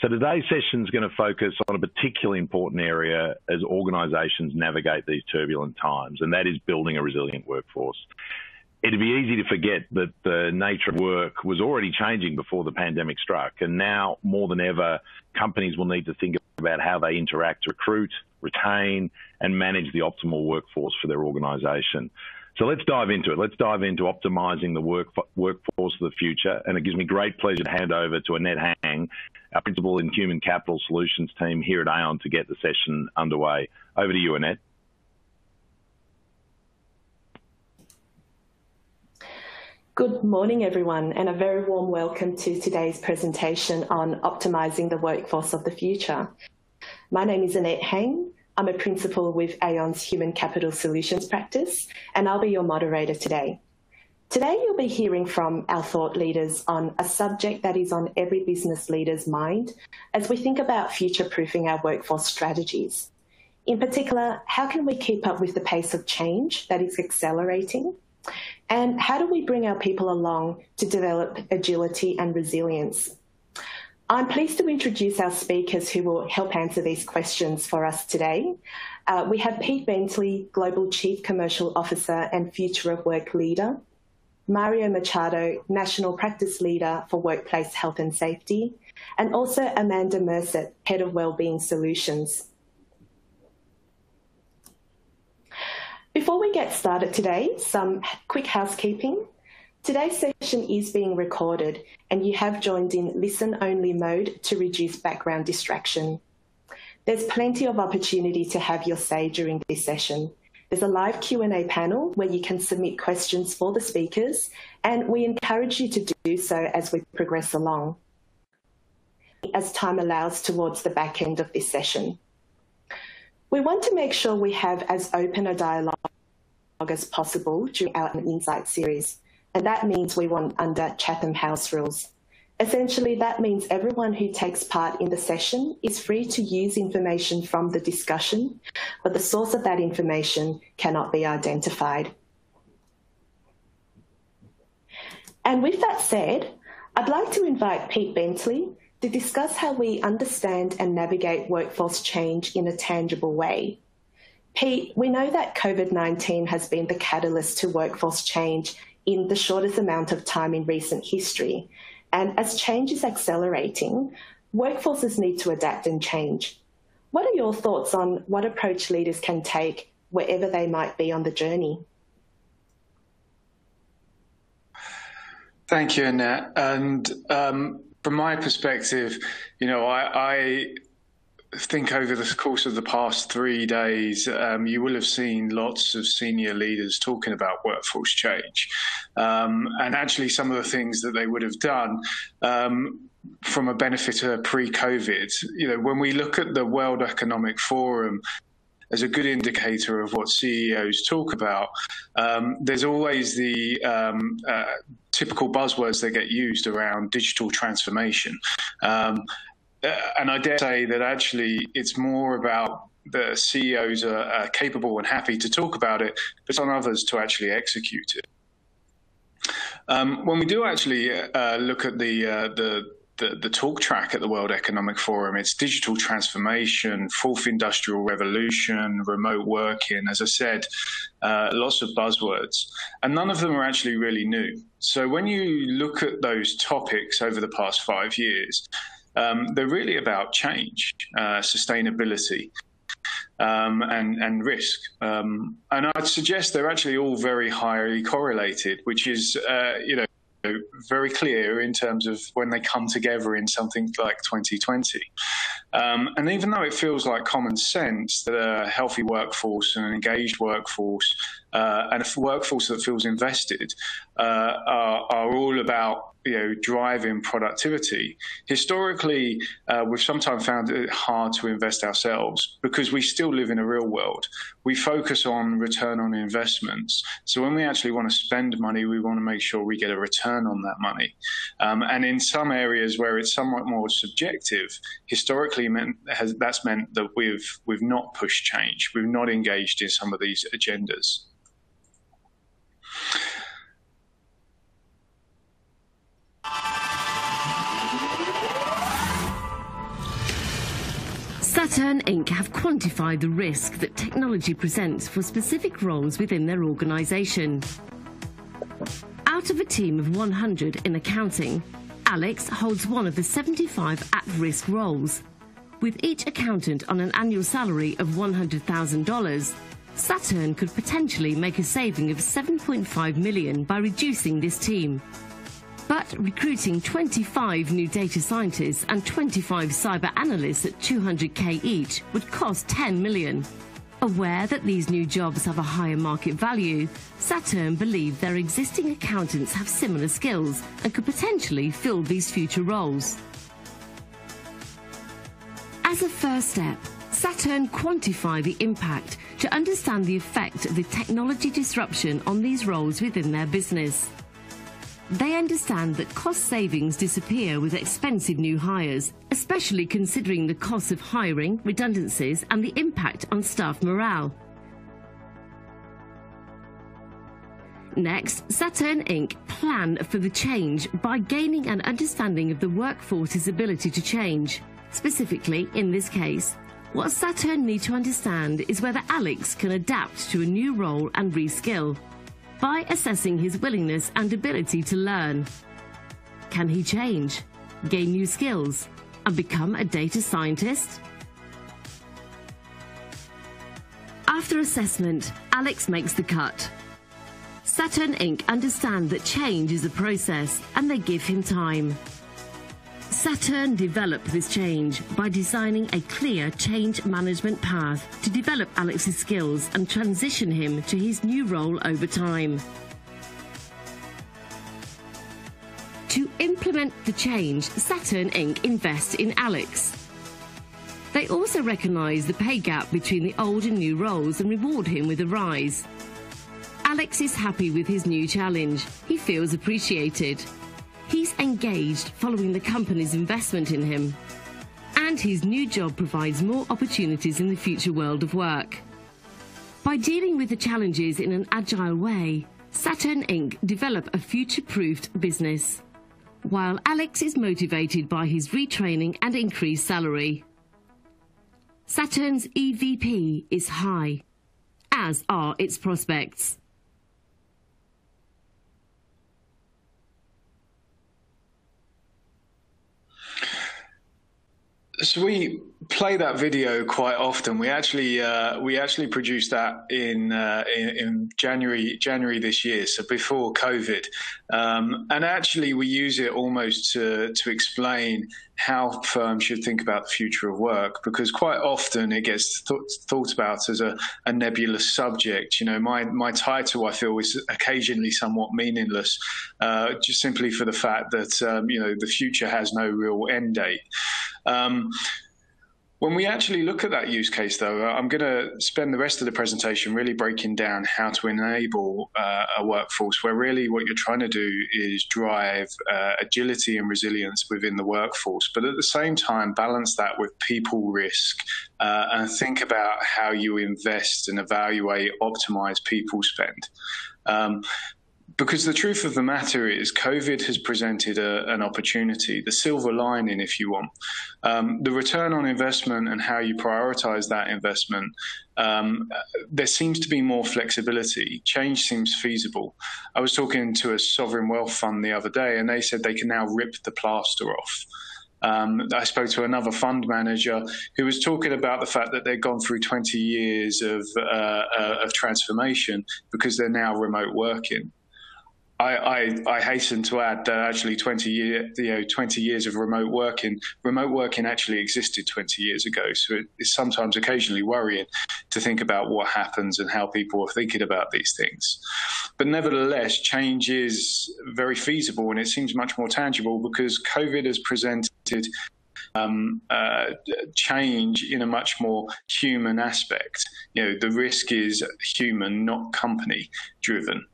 So today's session is going to focus on a particularly important area as organisations navigate these turbulent times, and that is building a resilient workforce. It'd be easy to forget that the nature of work was already changing before the pandemic struck, and now more than ever, companies will need to think about how they interact, recruit, retain, and manage the optimal workforce for their organisation. So let's dive into it. Let's dive into optimising the workforce of the future, and it gives me great pleasure to hand over to Annette Hang, our Principal in Human Capital Solutions team here at Aon, to get the session underway. Over to you, Annette. Good morning, everyone, and a very warm welcome to today's presentation on optimising the workforce of the future. My name is Annette Hang. I'm a principal with Aon's Human Capital Solutions practice, and I'll be your moderator today. Today, you'll be hearing from our thought leaders on a subject that is on every business leader's mind as we think about future-proofing our workforce strategies. In particular, how can we keep up with the pace of change that is accelerating? And how do we bring our people along to develop agility and resilience? I'm pleased to introduce our speakers who will help answer these questions for us today. We have Pete Bentley, Global Chief Commercial Officer and Future of Work Leader, Mario Machado, National Practice Leader for Workplace Health and Safety, and also Amanda Merced, Head of Wellbeing Solutions. Before we get started today, some quick housekeeping. Today's session is being recorded, and you have joined in listen-only mode to reduce background distraction. There's plenty of opportunity to have your say during this session. There's a live Q&A panel where you can submit questions for the speakers, and we encourage you to do so as we progress along, as time allows towards the back end of this session. We want to make sure we have as open a dialogue as possible during our Insight series, and that means we want under Chatham House rules. Essentially, that means everyone who takes part in the session is free to use information from the discussion, but the source of that information cannot be identified. And with that said, I'd like to invite Pete Bentley to discuss how we understand and navigate workforce change in a tangible way. Pete, we know that COVID-19 has been the catalyst to workforce change in the shortest amount of time in recent history. And as change is accelerating, workforces need to adapt and change. What are your thoughts on what approach leaders can take wherever they might be on the journey? Thank you, Annette. And from my perspective, I think over the course of the past 3 days, you will have seen lots of senior leaders talking about workforce change. And actually some of the things that they would have done from a benefit pre-COVID, when we look at the World Economic Forum as a good indicator of what CEOs talk about, there's always the typical buzzwords that get used around digital transformation. And I dare say that actually it's more about the CEOs are capable and happy to talk about it, but it's on others to actually execute it. When we do actually look at the talk track at the World Economic Forum, it's digital transformation, fourth industrial revolution, remote working, as I said, lots of buzzwords, and none of them are actually really new. So when you look at those topics over the past 5 years, they're really about change, sustainability, and risk. And I'd suggest they're actually all very highly correlated, which is, very clear in terms of when they come together in something like 2020. And even though it feels like common sense that a healthy workforce and an engaged workforce and a workforce that feels invested are all about driving productivity. Historically, we've sometimes found it hard to invest ourselves because we still live in a real world. We focus on return on investments. So when we actually want to spend money, we want to make sure we get a return on that money. And in some areas where it's somewhat more subjective, historically that's meant that we've not pushed change. We've not engaged in some of these agendas. Saturn Inc. have quantified the risk that technology presents for specific roles within their organisation. Out of a team of 100 in accounting, Alex holds one of the 75 at-risk roles. With each accountant on an annual salary of $100,000, Saturn could potentially make a saving of $7.5 million by reducing this team. But recruiting 25 new data scientists and 25 cyber analysts at $200K each would cost $10 million. Aware that these new jobs have a higher market value, Saturn believe their existing accountants have similar skills and could potentially fill these future roles. As a first step, Saturn quantify the impact to understand the effect of the technology disruption on these roles within their business. They understand that cost savings disappear with expensive new hires, especially considering the costs of hiring, redundancies, and the impact on staff morale. Next, Saturn Inc. plan for the change by gaining an understanding of the workforce's ability to change. Specifically, in this case, what Saturn need to understand is whether Alex can adapt to a new role and reskill, by assessing his willingness and ability to learn. Can he change, gain new skills, and become a data scientist? After assessment, Alex makes the cut. Saturn Inc. understand that change is a process, and they give him time. Saturn developed this change by designing a clear change management path to develop Alex's skills and transition him to his new role over time. To implement the change, Saturn Inc. invest in Alex. They also recognise the pay gap between the old and new roles and reward him with a rise. Alex is happy with his new challenge. He feels appreciated. He's engaged following the company's investment in him. And his new job provides more opportunities in the future world of work. By dealing with the challenges in an agile way, Saturn Inc. develop a future-proofed business, while Alex is motivated by his retraining and increased salary. Saturn's EVP is high, as are its prospects. So we play that video quite often. We actually produced that in January this year, so before COVID, and actually we use it almost to explain how firms should think about the future of work, because quite often it gets thought about as a nebulous subject. You know, my title, I feel, is occasionally somewhat meaningless, just simply for the fact that you know, the future has no real end date. When we actually look at that use case, though, I'm going to spend the rest of the presentation really breaking down how to enable a workforce where really what you're trying to do is drive agility and resilience within the workforce, but at the same time balance that with people risk and think about how you invest and evaluate, optimize people spend. Because the truth of the matter is COVID has presented an opportunity, the silver lining, if you want. The return on investment and how you prioritize that investment, there seems to be more flexibility. Change seems feasible. I was talking to a sovereign wealth fund the other day, and they said they can now rip the plaster off. I spoke to another fund manager who was talking about the fact that they'd gone through 20 years of transformation because they're now remote working. I hasten to add that actually 20 years of remote working actually existed 20 years ago. So it's sometimes occasionally worrying to think about what happens and how people are thinking about these things. But nevertheless, change is very feasible, and it seems much more tangible because COVID has presented change in a much more human aspect. You know, the risk is human, not company driven.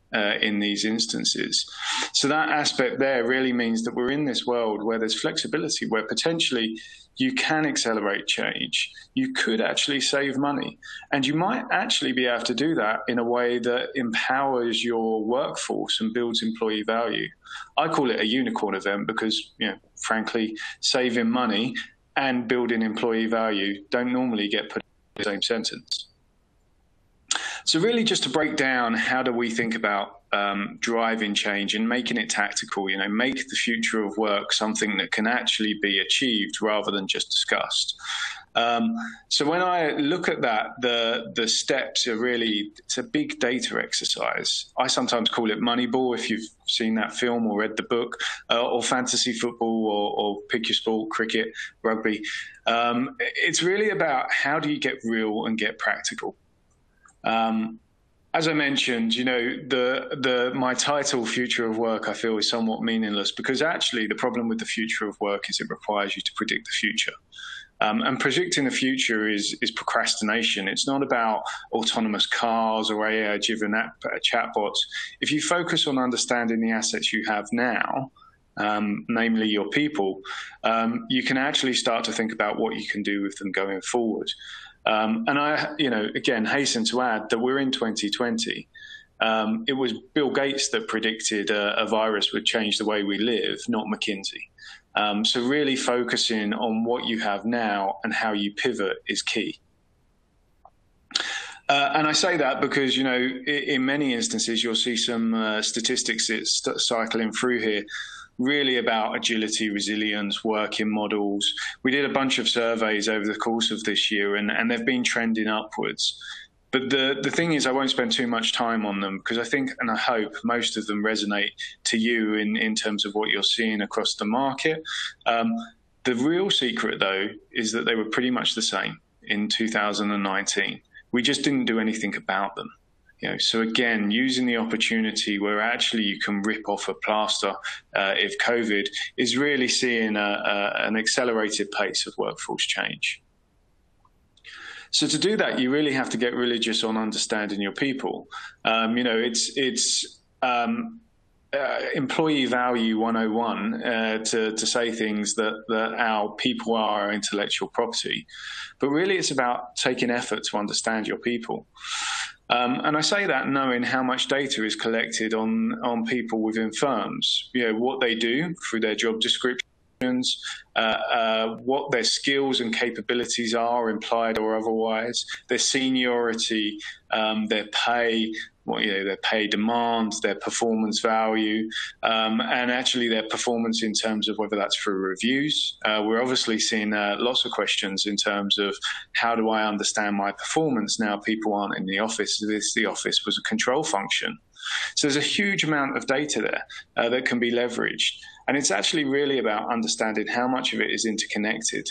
In these instances. So that aspect there really means that we're in this world where there's flexibility, where potentially you can accelerate change. You could actually save money, and you might actually be able to do that in a way that empowers your workforce and builds employee value. I call it a unicorn event because, you know, frankly, saving money and building employee value don't normally get put in the same sentence. So really, just to break down, how do we think about driving change and making it tactical, make the future of work something that can actually be achieved rather than just discussed. So when I look at that, the steps are really, it's a big data exercise. I sometimes call it Moneyball, if you've seen that film or read the book, or fantasy football, or pick your sport, cricket, rugby. It's really about how do you get real and get practical. As I mentioned, my title, Future of Work, I feel is somewhat meaningless, because actually the problem with the future of work is it requires you to predict the future. And predicting the future is procrastination. It's not about autonomous cars or AI-driven chatbots. If you focus on understanding the assets you have now, namely your people, you can actually start to think about what you can do with them going forward. And I, again, hasten to add that we're in 2020. It was Bill Gates that predicted a virus would change the way we live, not McKinsey. So really focusing on what you have now and how you pivot is key. And I say that because, in many instances, you'll see some statistics cycling through here, really about agility, resilience, working models. We did a bunch of surveys over the course of this year, and they've been trending upwards. But the thing is, I won't spend too much time on them, because I think, and I hope, most of them resonate to you in terms of what you're seeing across the market. The real secret, though, is that they were pretty much the same in 2019. We just didn't do anything about them. So again, using the opportunity where actually you can rip off a plaster if COVID, is really seeing an accelerated pace of workforce change. So to do that, you really have to get religious on understanding your people. It's employee value 101 to say things that our people are our intellectual property. But really, it's about taking effort to understand your people. And I say that knowing how much data is collected on people within firms, what they do through their job descriptions, what their skills and capabilities are, implied or otherwise, their seniority, their pay, their pay demands, their performance value, and actually their performance in terms of whether that's through reviews. We're obviously seeing lots of questions in terms of how do I understand my performance now people aren't in the office, as if the office was a control function. So there's a huge amount of data there that can be leveraged. And it's actually really about understanding how much of it is interconnected.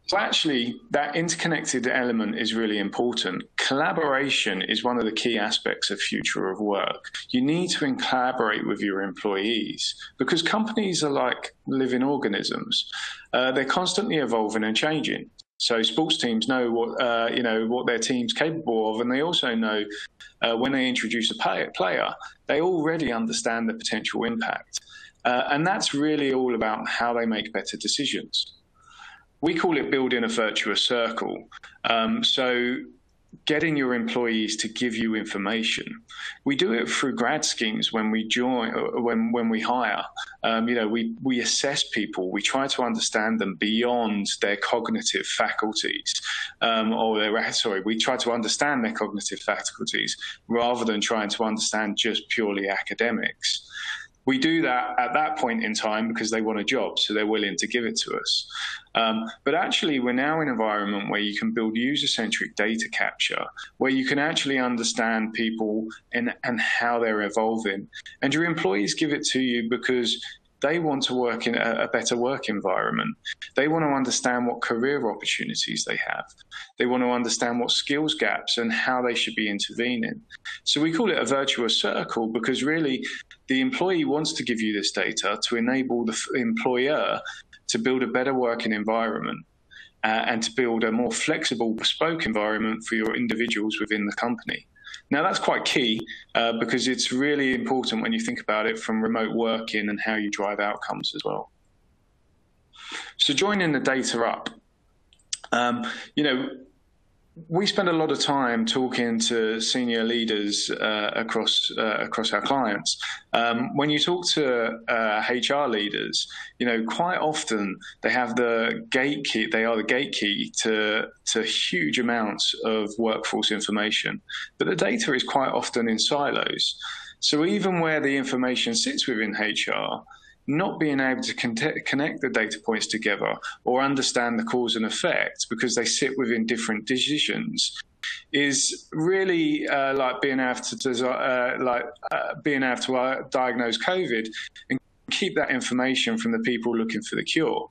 So actually, that interconnected element is really important. Collaboration is one of the key aspects of future of work. You need to collaborate with your employees, because companies are like living organisms. They're constantly evolving and changing. So sports teams know what their team's capable of, and they also know when they introduce a player, they already understand the potential impact. And that's really all about how they make better decisions. We call it building a virtuous circle. So getting your employees to give you information. We do it through grad schemes when we join, when we hire. We assess people. We try to understand them beyond their cognitive faculties, we try to understand their cognitive faculties rather than trying to understand just purely academics. We do that at that point in time because they want a job, so they're willing to give it to us. But actually, we're now in an environment where you can build user-centric data capture, where you can actually understand people and how they're evolving. And your employees give it to you because they want to work in a better work environment. They want to understand what career opportunities they have. They want to understand what skills gaps and how they should be intervening. So we call it a virtuous circle because really the employee wants to give you this data to enable the employer to build a better working environment and to build a more flexible, bespoke environment for your individuals within the company. Now, that's quite key because it's really important when you think about it from remote working and how you drive outcomes as well. So joining the data up, we spend a lot of time talking to senior leaders across our clients. When you talk to HR leaders, quite often they have the gatekeep. They are the gatekeep to huge amounts of workforce information, but the data is quite often in silos. So even where the information sits within HR, not being able to connect the data points together or understand the cause and effect because they sit within different decisions is really like being able to diagnose COVID and keep that information from the people looking for the cure.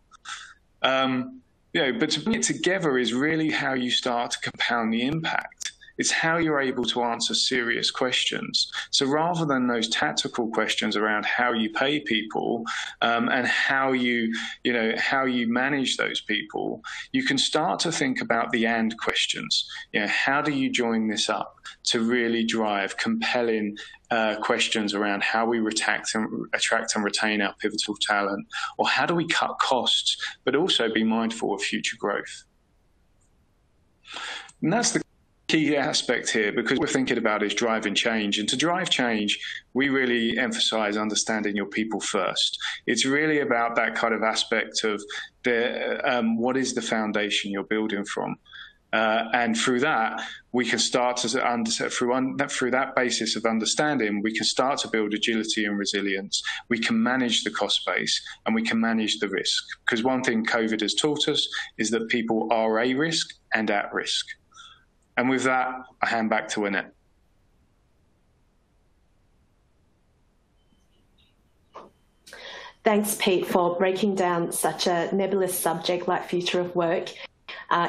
But to bring it together is really how you start to compound the impact. It's how you're able to answer serious questions. So rather than those tactical questions around how you pay people and how you manage those people, you can start to think about the and questions. How do you join this up to really drive compelling questions around how we attract and retain our pivotal talent, or how do we cut costs, but also be mindful of future growth? And that's the key aspect here, because what we're thinking about is driving change. And to drive change, we really emphasize understanding your people first. It's really about that kind of aspect of what is the foundation you're building from. And through that, we can start to through that basis of understanding, we can start to build agility and resilience. We can manage the cost base and we can manage the risk. Because one thing COVID has taught us is that people are a risk and at risk. And with that, I hand back to Annette. Thanks, Pete, for breaking down such a nebulous subject like future of work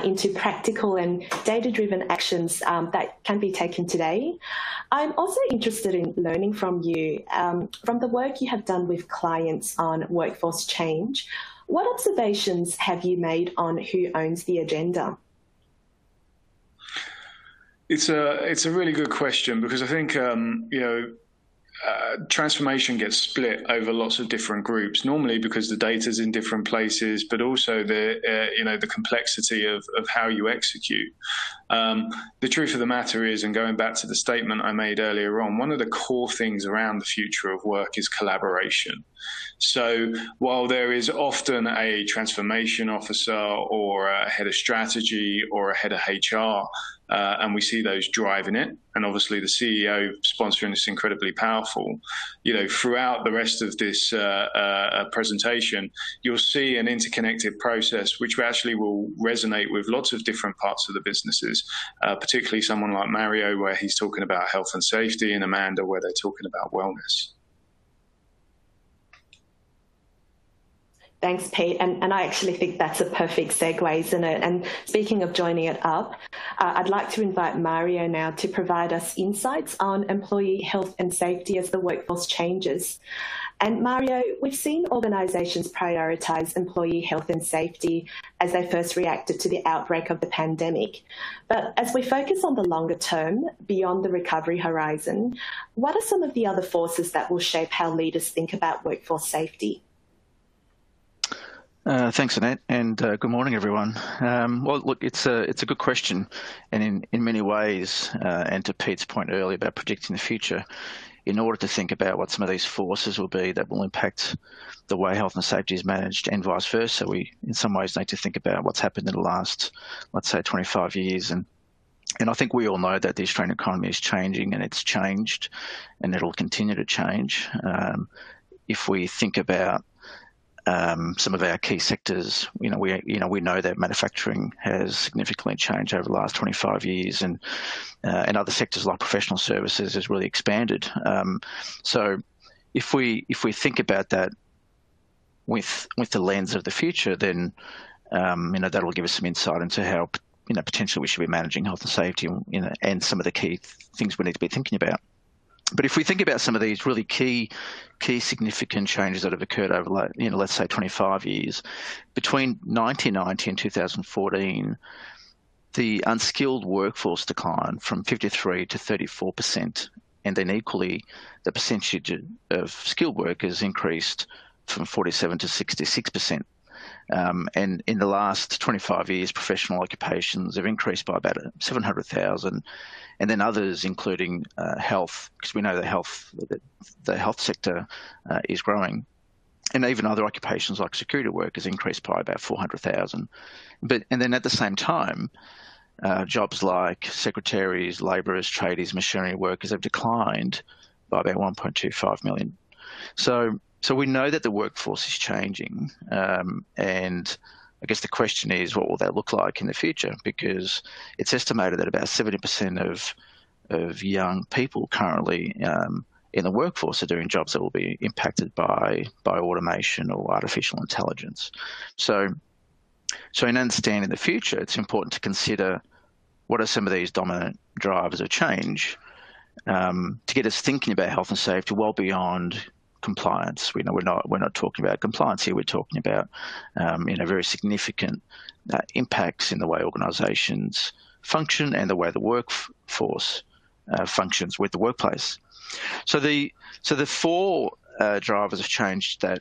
into practical and data-driven actions that can be taken today. I'm also interested in learning from you, from the work you have done with clients on workforce change. What observations have you made on who owns the agenda? It's a really good question, because I think transformation gets split over lots of different groups. Normally because the data's in different places, but also the complexity of how you execute. The truth of the matter is, and going back to the statement I made earlier on, one of the core things around the future of work is collaboration. So while there is often a transformation officer or a head of strategy or a head of HR, and we see those driving it, and obviously the CEO sponsoring is incredibly powerful, throughout the rest of this presentation, you'll see an interconnected process which actually will resonate with lots of different parts of the businesses, particularly someone like Mario, where he's talking about health and safety, and Amanda, where they're talking about wellness. Thanks, Pete. And I actually think that's a perfect segue, isn't it? And speaking of joining it up, I'd like to invite Mario now to provide us insights on employee health and safety as the workforce changes. And Mario, we've seen organisations prioritise employee health and safety as they first reacted to the outbreak of the pandemic. But as we focus on the longer term, beyond the recovery horizon, what are some of the other forces that will shape how leaders think about workforce safety? Thanks, Annette, and good morning, everyone. Well, look, it's a good question, and in many ways, and to Pete's point earlier about predicting the future, in order to think about what some of these forces will be that will impact the way health and safety is managed, and vice versa, we in some ways need to think about what's happened in the last, let's say, 25 years, and I think we all know that the Australian economy is changing, and it's changed, and it'll continue to change. If we think about some of our key sectors, we know that manufacturing has significantly changed over the last 25 years, and other sectors like professional services has really expanded. So if we think about that with the lens of the future, then that'll give us some insight into how potentially we should be managing health and safety, and some of the key things we need to be thinking about. But if we think about some of these really key significant changes that have occurred over, let's say 25 years, between 1990 and 2014, the unskilled workforce declined from 53% to 34%, and then equally, the percentage of skilled workers increased from 47% to 66%. And in the last 25 years, professional occupations have increased by about 700,000. And then others, including health, because we know the health sector is growing. And even other occupations like security work has increased by about 400,000. And then at the same time, jobs like secretaries, labourers, tradies, machinery workers have declined by about 1.25 million. So we know that the workforce is changing, and I guess the question is, what will that look like in the future? Because it's estimated that about 70% of young people currently in the workforce are doing jobs that will be impacted by automation or artificial intelligence. So in understanding the future, it's important to consider what are some of these dominant drivers of change to get us thinking about health and safety well beyond compliance. We know we're not talking about compliance here. We're talking about very significant impacts in the way organisations function and the way the workforce functions with the workplace. So the four drivers of change that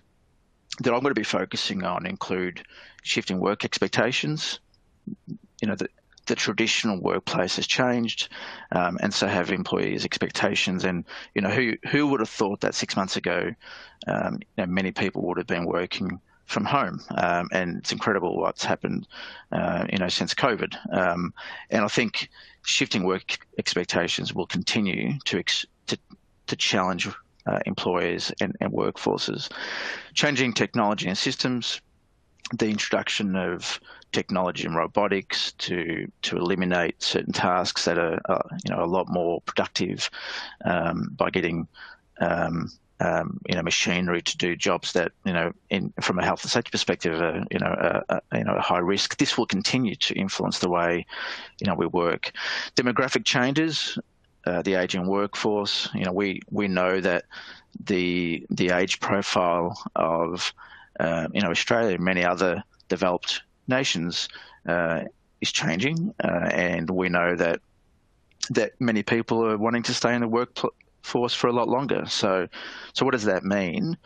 I'm going to be focusing on include shifting work expectations. The traditional workplace has changed, and so have employees' expectations. And who would have thought that 6 months ago, many people would have been working from home, and it's incredible what's happened, since COVID. And I think shifting work expectations will continue to challenge employers and workforces. Changing technology and systems, the introduction of technology and robotics to eliminate certain tasks that are a lot more productive by getting machinery to do jobs that from a health and safety perspective are high risk. This will continue to influence the way we work. Demographic changes, the aging workforce. We know that the age profile of Australia and many other developed nations is changing, and we know that many people are wanting to stay in the workforce for a lot longer. So what does that mean?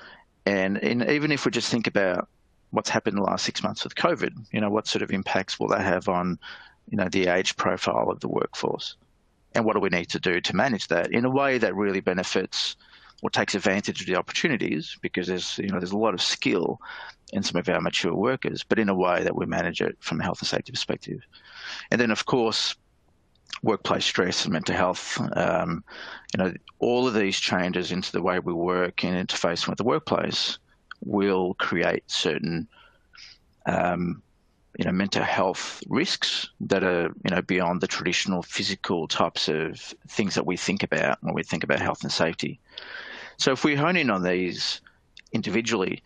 And even if we just think about what's happened in the last 6 months with COVID, what sort of impacts will that have on the age profile of the workforce, and what do we need to do to manage that in a way that really benefits or takes advantage of the opportunities, because there's a lot of skill in some of our mature workers, but in a way that we manage it from a health and safety perspective. And then, of course, workplace stress and mental health. All of these changes into the way we work and interfacing with the workplace will create certain mental health risks that are beyond the traditional physical types of things that we think about when we think about health and safety. So if we hone in on these individually,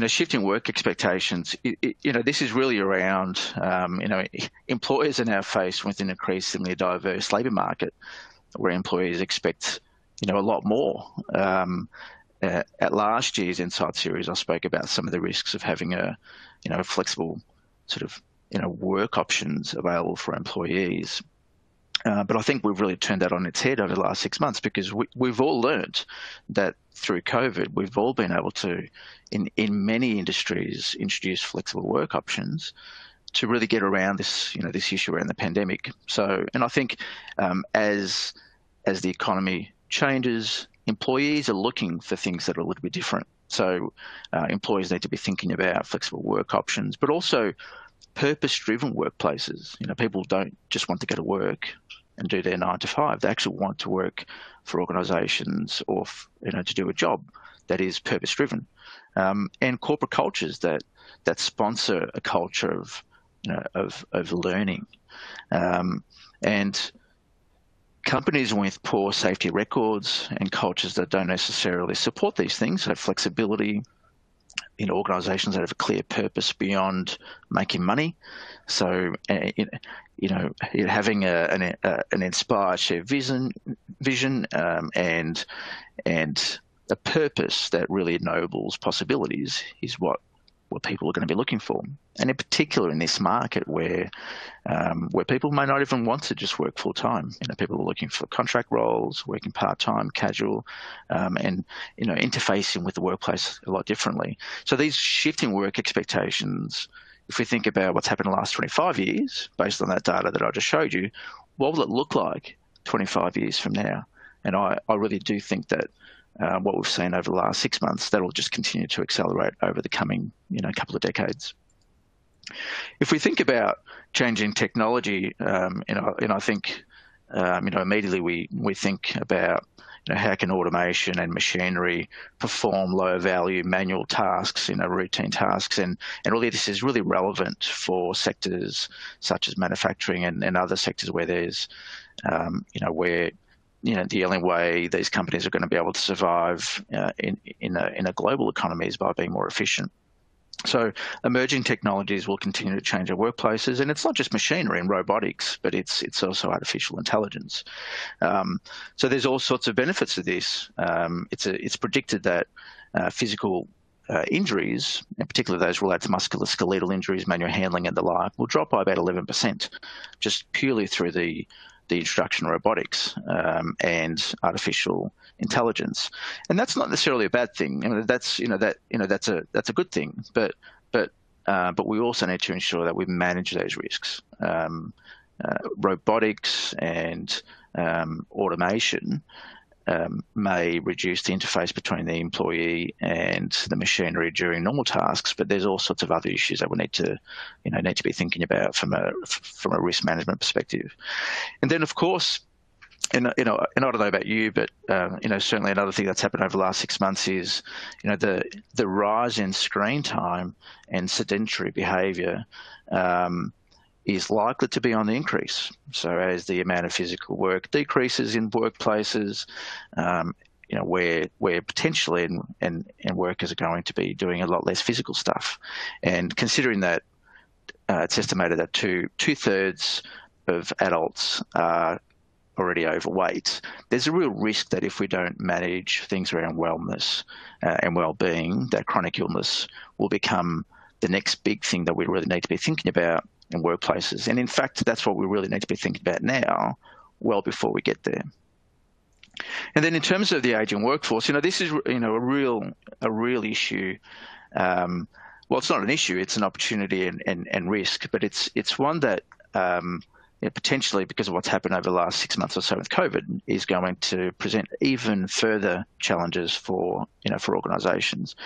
shifting work expectations, this is really around, employers are now faced with an increasingly diverse labour market where employees expect, a lot more. At last year's Insight series, I spoke about some of the risks of having a flexible sort of, work options available for employees. But I think we've really turned that on its head over the last 6 months, because we've all learnt that through COVID, we've all been able to, in many industries, introduce flexible work options to really get around this, this issue around the pandemic. So, and I think as the economy changes, employees are looking for things that are a little bit different. So employees need to be thinking about flexible work options, but also purpose-driven workplaces. People don't just want to go to work and do their 9 to 5. They actually want to work for organisations or to do a job that is purpose-driven. And corporate cultures that sponsor a culture of learning. And companies with poor safety records and cultures that don't necessarily support these things, so flexibility, organisations that have a clear purpose beyond making money. So, having an inspired shared vision, and a purpose that really ennobles possibilities is what what people are going to be looking for. And in particular in this market where people may not even want to just work full time. People are looking for contract roles, working part-time, casual, and, interfacing with the workplace a lot differently. So these shifting work expectations, if we think about what's happened in the last 25 years, based on that data that I just showed you, what will it look like 25 years from now? And I really do think that what we've seen over the last 6 months, that will just continue to accelerate over the coming, couple of decades. If we think about changing technology, I think, immediately we think about, how can automation and machinery perform lower value manual tasks, routine tasks, and really this is really relevant for sectors such as manufacturing and other sectors where there's, where the only way these companies are going to be able to survive in a global economy is by being more efficient. So emerging technologies will continue to change our workplaces, and it's not just machinery and robotics, but it's also artificial intelligence. So there's all sorts of benefits to this. It's predicted that physical injuries, in particular those related to musculoskeletal injuries, manual handling and the like, will drop by about 11%, just purely through the introduction of robotics and artificial intelligence, and that's not necessarily a bad thing. That's a good thing, but we also need to ensure that we manage those risks. Robotics and automation may reduce the interface between the employee and the machinery during normal tasks, but there's all sorts of other issues that we need to be thinking about from a risk management perspective. And then, of course, and I don't know about you, but certainly another thing that's happened over the last 6 months is the rise in screen time and sedentary behaviour is likely to be on the increase. So as the amount of physical work decreases in workplaces, where potentially and workers are going to be doing a lot less physical stuff, and considering that it's estimated that two-thirds of adults are already overweight, there's a real risk that if we don't manage things around wellness and well-being, that chronic illness will become the next big thing that we really need to be thinking about in workplaces. And in fact, that's what we really need to be thinking about now, well before we get there. And then in terms of the ageing workforce, this is a real issue. Well, it's not an issue; it's an opportunity and risk. But it's one that potentially, because of what's happened over the last 6 months or so with COVID, is going to present even further challenges for organisations.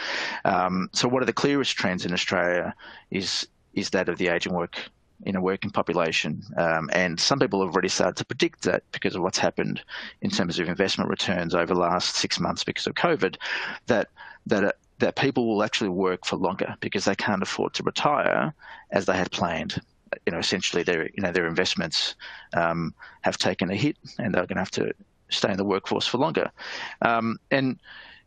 So one of the clearest trends in Australia is that of the ageing working population, and some people have already started to predict that because of what's happened in terms of investment returns over the last 6 months because of COVID, that people will actually work for longer because they can't afford to retire as they had planned. Essentially their investments have taken a hit, and they're going to have to stay in the workforce for longer.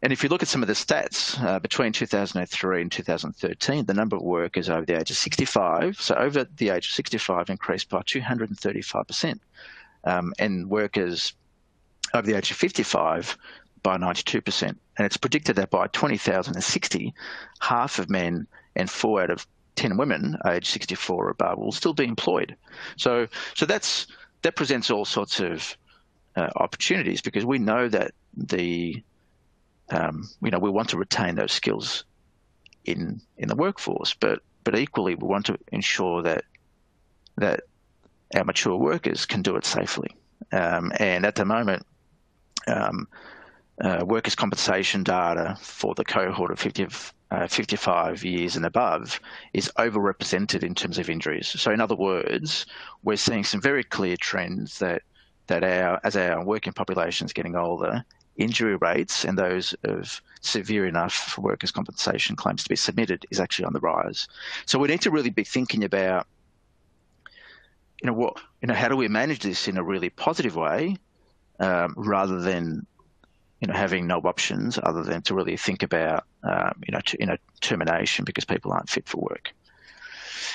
And if you look at some of the stats, between 2003 and 2013, the number of workers over the age of 65, so over the age of 65 increased by 235%, and workers over the age of 55 by 92%. And it's predicted that by 2060, half of men and 4 out of 10 women aged 64 or above will still be employed. So that presents all sorts of opportunities, because we know that we want to retain those skills in the workforce, but equally we want to ensure that our mature workers can do it safely. And at the moment, workers' compensation data for the cohort of 55 years and above is overrepresented in terms of injuries. So in other words, we're seeing some very clear trends that as our working population is getting older, injury rates and those of severe enough for workers' compensation claims to be submitted is actually on the rise. So we need to really be thinking about, how do we manage this in a really positive way, rather than, having no options other than to really think about, termination because people aren't fit for work.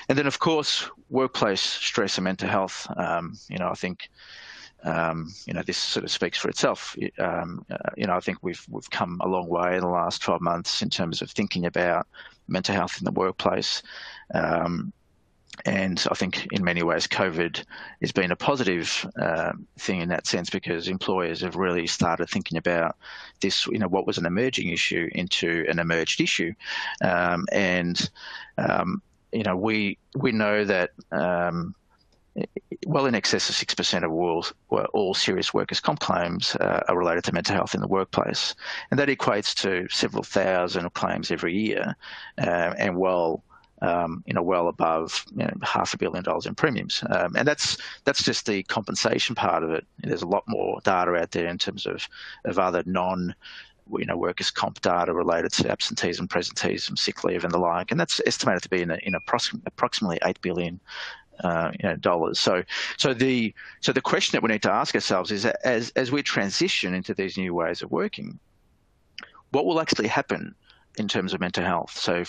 And then, of course, workplace stress and mental health. I think this sort of speaks for itself. I think we've come a long way in the last 12 months in terms of thinking about mental health in the workplace. And I think in many ways COVID has been a positive thing in that sense, because employers have really started thinking about this, what was an emerging issue into an emerged issue. We know that well in excess of 6% of all serious workers' comp claims are related to mental health in the workplace. And that equates to several thousand claims every year, and well above $500 million in premiums, and that's just the compensation part of it. There's a lot more data out there in terms of other workers' comp data related to absenteeism, presenteeism, sick leave, and the like, and that's estimated to be in approximately $8 billion. Dollars. So the question that we need to ask ourselves is that as we transition into these new ways of working, what will actually happen in terms of mental health? So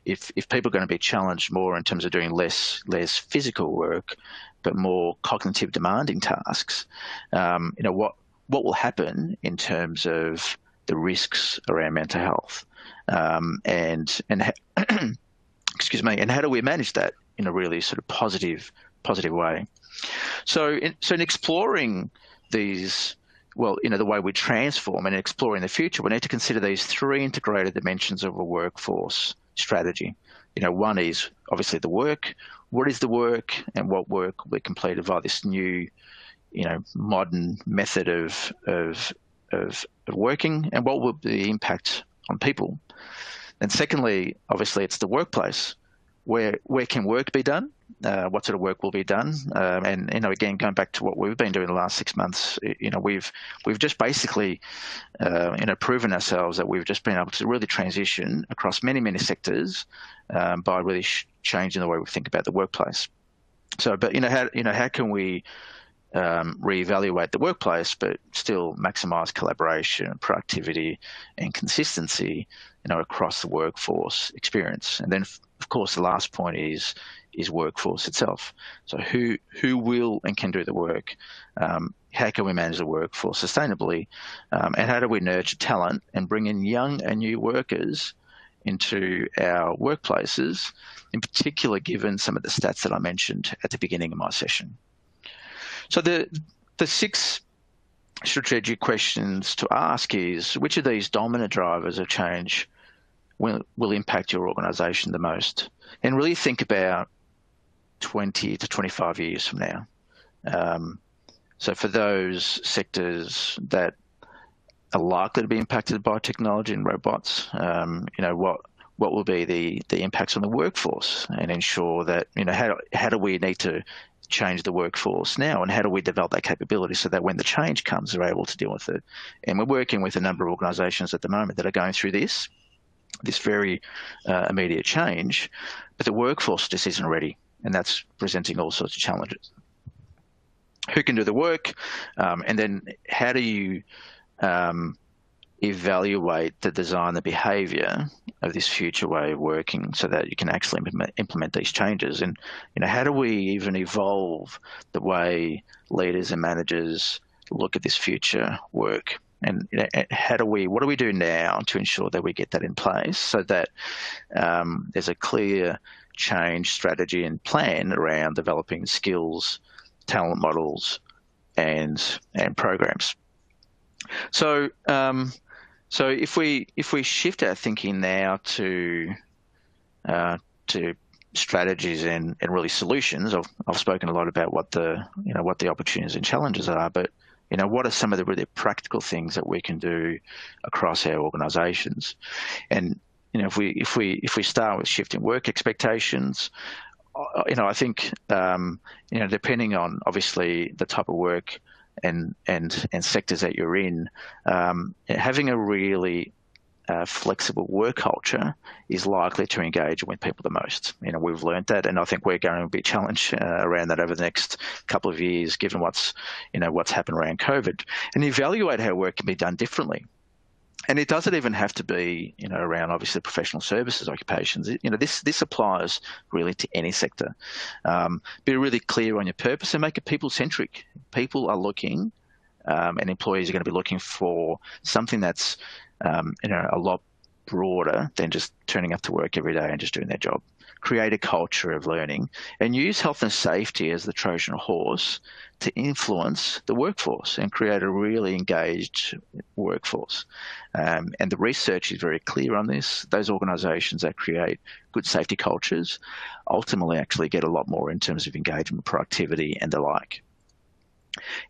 if people are going to be challenged more in terms of doing less physical work, but more cognitive demanding tasks, what will happen in terms of the risks around mental health, and excuse me, and how do we manage that in a really sort of positive way? So in exploring these, the way we transform and exploring the future, we need to consider these three integrated dimensions of a workforce strategy. One is obviously the work. What is the work, and what work will be completed via this new, modern method of working, and what will be the impact on people? And secondly, obviously, it's the workplace. Where can work be done? What sort of work will be done? And again, going back to what we've been doing the last 6 months, we've just basically proven ourselves that we've just been able to really transition across many sectors by really changing the way we think about the workplace. So, but how can we reevaluate the workplace, but still maximise collaboration, productivity, and consistency, across the workforce experience? And then, of course, the last point is workforce itself. So who will and can do the work? How can we manage the workforce sustainably? And how do we nurture talent and bring in young and new workers into our workplaces, in particular, given some of the stats that I mentioned at the beginning of my session? So the 6 strategic questions to ask is, which of these dominant drivers of change will impact your organisation the most? And really think about 20 to 25 years from now. So for those sectors that are likely to be impacted by technology and robots, what will be the impacts on the workforce, and ensure that, how do we need to change the workforce now, and how do we develop that capability so that when the change comes, they're able to deal with it? And we're working with a number of organisations at the moment that are going through this very immediate change, but the workforce just isn't ready, and that's presenting all sorts of challenges. Who can do the work, and then how do you evaluate the design, the behaviour of this future way of working, so that you can actually implement these changes? And how do we even evolve the way leaders and managers look at this future work? And what do we do now to ensure that we get that in place, so that there's a clear change strategy and plan around developing skills, talent models, and programs? So if we shift our thinking now to strategies and really solutions, I've spoken a lot about what the opportunities and challenges are, but what are some of the really practical things that we can do across our organisations? And if we start with shifting work expectations, I think depending on obviously the type of work and sectors that you're in, having a really flexible work culture is likely to engage with people the most. We've learned that, and I think we're going to be challenged around that over the next couple of years, given what's happened around COVID, and evaluate how work can be done differently. And it doesn't even have to be, around obviously professional services occupations. This applies really to any sector. Be really clear on your purpose and make it people-centric. People are looking, and employees are going to be looking for something that's, a lot broader than just turning up to work every day and just doing their job. Create a culture of learning and use health and safety as the Trojan horse to influence the workforce and create a really engaged workforce. And the research is very clear on this. Those organisations that create good safety cultures ultimately actually get a lot more in terms of engagement, productivity and the like.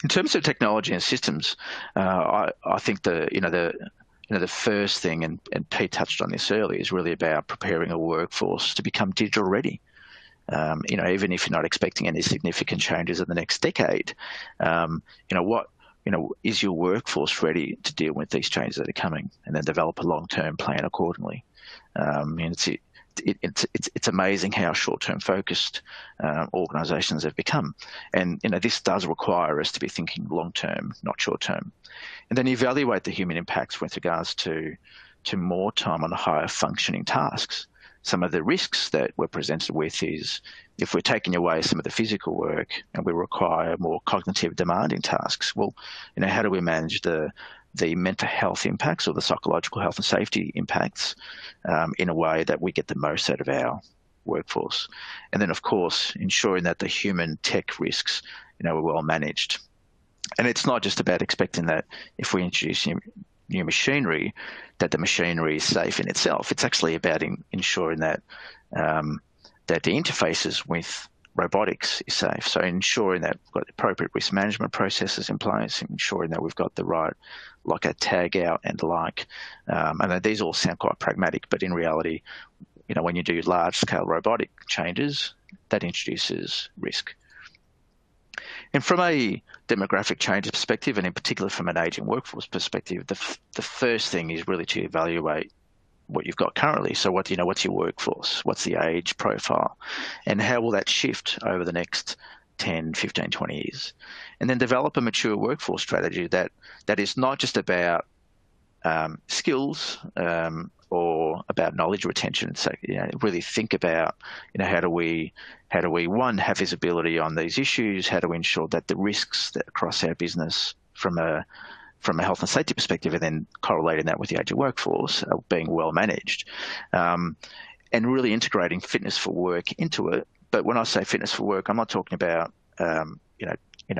In terms of technology and systems, I think the first thing, and Pete touched on this earlier, is really about preparing a workforce to become digital ready. Even if you're not expecting any significant changes in the next decade, is your workforce ready to deal with these changes that are coming, and then develop a long-term plan accordingly. It's amazing how short-term focused organisations have become, and this does require us to be thinking long-term, not short-term. And then evaluate the human impacts with regards to more time on higher functioning tasks. Some of the risks that we're presented with is if we're taking away some of the physical work and we require more cognitive demanding tasks, well, how do we manage the mental health impacts or the psychological health and safety impacts in a way that we get the most out of our workforce? And then, of course, ensuring that the human tech risks, are well managed. And it's not just about expecting that if we introduce new machinery, that the machinery is safe in itself. It's actually about ensuring that that the interfaces with robotics is safe. So ensuring that we've got the appropriate risk management processes in place, ensuring that we've got the right lockout, tag out and the like. And these all sound quite pragmatic, but in reality, when you do large scale robotic changes, that introduces risk. And from a demographic change perspective, and in particular from an ageing workforce perspective, the first thing is really to evaluate what you've got currently. So what's your workforce? What's the age profile? And how will that shift over the next 10, 15, 20 years? And then develop a mature workforce strategy that is not just about skills or about knowledge retention. So really think about how do we one have visibility on these issues? How do we ensure that the risks that across our business from a health and safety perspective, and then correlating that with the agile workforce, are being well managed, and really integrating fitness for work into it. But when I say fitness for work, I'm not talking about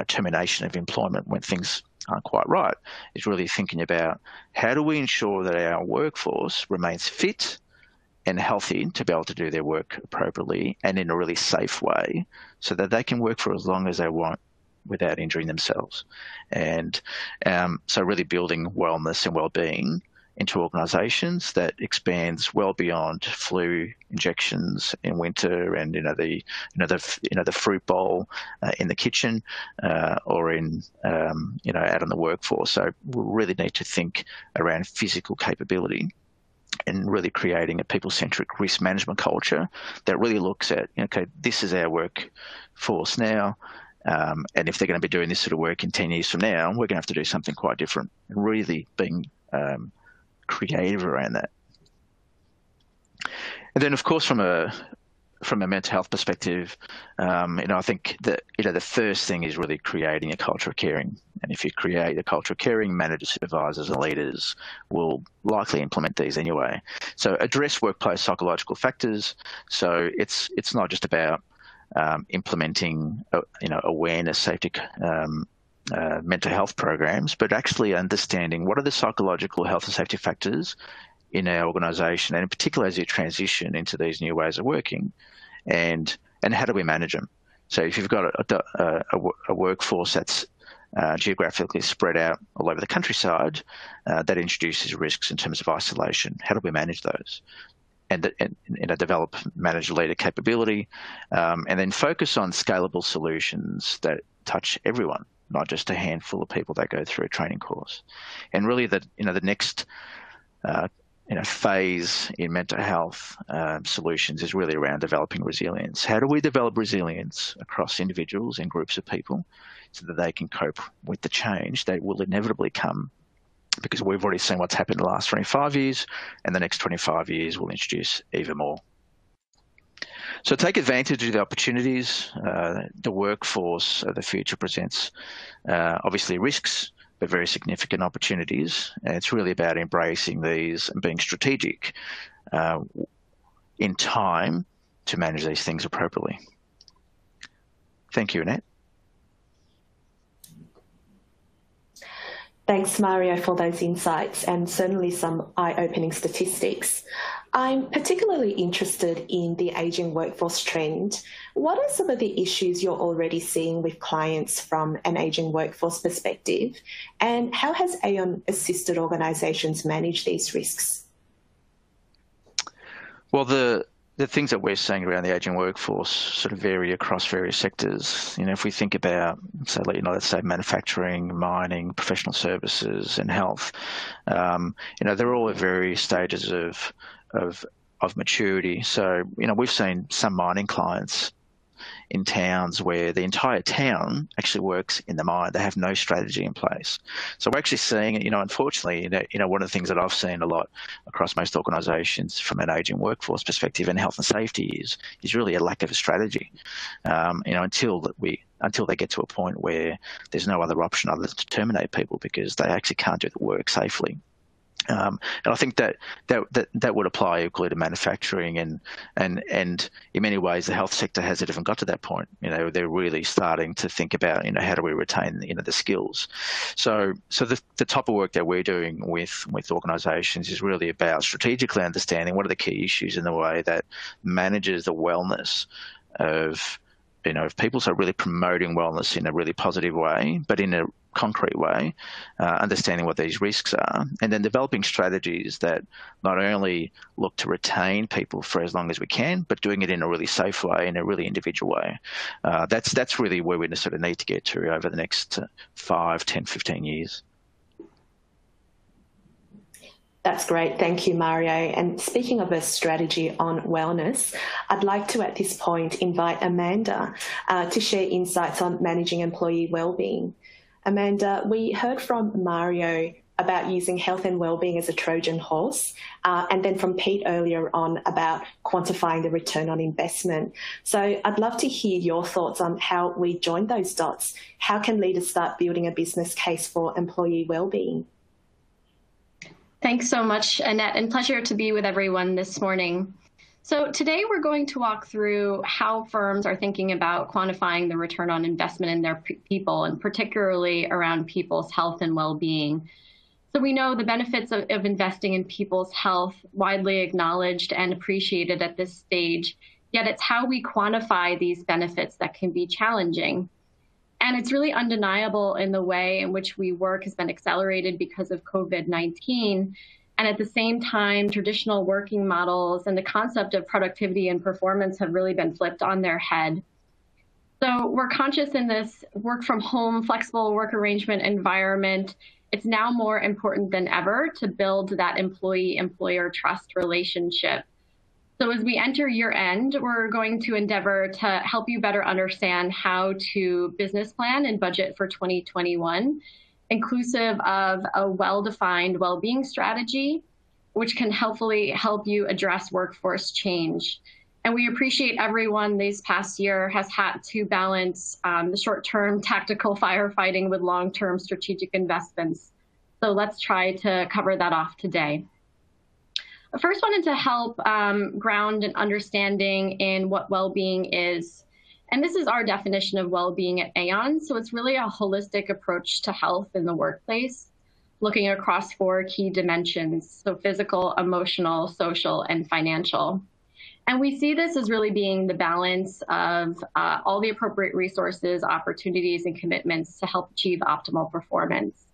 termination of employment when things aren't quite right. It's really thinking about how do we ensure that our workforce remains fit and healthy to be able to do their work appropriately and in a really safe way, so that they can work for as long as they want without injuring themselves. And so really building wellness and wellbeing into organisations that expands well beyond flu injections in winter and the fruit bowl in the kitchen or in out on the workforce. So we really need to think around physical capability and really creating a people-centric risk management culture that really looks at, okay, this is our workforce now, and if they're going to be doing this sort of work in 10 years from now, we're going to have to do something quite different, and really being creative around that. And then, of course, from a mental health perspective, I think that the first thing is really creating a culture of caring. And if you create a culture of caring, managers, supervisors, and leaders will likely implement these anyway. So address workplace psychological factors. So it's not just about implementing awareness, safety, mental health programs, but actually understanding what are the psychological health and safety factors in our organisation, and in particular as you transition into these new ways of working, and how do we manage them? So if you've got a workforce that's geographically spread out all over the countryside, that introduces risks in terms of isolation. How do we manage those? And develop manager leader capability, and then focus on scalable solutions that touch everyone, not just a handful of people that go through a training course. And really, the next phase in mental health solutions is really around developing resilience. How do we develop resilience across individuals and groups of people so that they can cope with the change that will inevitably come because we've already seen what's happened in the last 25 years, and the next 25 years will introduce even more. So take advantage of the opportunities the workforce of the future presents. Obviously risks, but very significant opportunities. And it's really about embracing these and being strategic in time to manage these things appropriately. Thank you, Annette. Thanks, Mario, for those insights and certainly some eye-opening statistics. I'm particularly interested in the ageing workforce trend. What are some of the issues you're already seeing with clients from an ageing workforce perspective? And how has Aon assisted organisations manage these risks? Well, the things that we're seeing around the ageing workforce sort of vary across various sectors. If we think about, let's say manufacturing, mining, professional services, and health, they're all at various stages of maturity. So, we've seen some mining clients in towns where the entire town actually works in the mine. They have no strategy in place. So we're actually seeing, unfortunately, one of the things that I've seen a lot across most organisations from an ageing workforce perspective in health and safety is really a lack of a strategy. Until they get to a point where there's no other option other than to terminate people because they actually can't do the work safely. And I think that would apply equally to manufacturing and in many ways the health sector hasn't even got to that point. They're really starting to think about how do we retain the skills. So the type of work that we're doing with organisations is really about strategically understanding what are the key issues in the way that manages the wellness of people, so really promoting wellness in a really positive way, but in a concrete way, understanding what these risks are, and then developing strategies that not only look to retain people for as long as we can, but doing it in a really safe way, in a really individual way. That's really where we sort of need to get to over the next 5, 10, 15 years. That's great. Thank you, Mario. And speaking of a strategy on wellness, I'd like to, at this point, invite Amanda to share insights on managing employee wellbeing. Amanda, we heard from Mario about using health and wellbeing as a Trojan horse, and then from Pete earlier on about quantifying the return on investment. So I'd love to hear your thoughts on how we join those dots. How can leaders start building a business case for employee wellbeing? Thanks so much, Annette, and pleasure to be with everyone this morning. So today we're going to walk through how firms are thinking about quantifying the return on investment in their people, and particularly around people's health and well-being. So we know the benefits of investing in people's health, widely acknowledged and appreciated at this stage, yet it's how we quantify these benefits that can be challenging. And it's really undeniable in the way in which we work has been accelerated because of COVID-19. And at the same time, traditional working models and the concept of productivity and performance have really been flipped on their head. So we're conscious in this work from home, flexible work arrangement environment. It's now more important than ever to build that employee-employer trust relationship. So as we enter year end, we're going to endeavor to help you better understand how to business plan and budget for 2021, inclusive of a well-defined well-being strategy, which can helpfully help you address workforce change. And we appreciate everyone this past year has had to balance the short-term tactical firefighting with long-term strategic investments. So let's try to cover that off today. I first wanted to help ground an understanding in what well-being is. And this is our definition of well-being at Aon. So it's really a holistic approach to health in the workplace, looking across 4 key dimensions, so physical, emotional, social, and financial. And we see this as really being the balance of all the appropriate resources, opportunities, and commitments to help achieve optimal performance.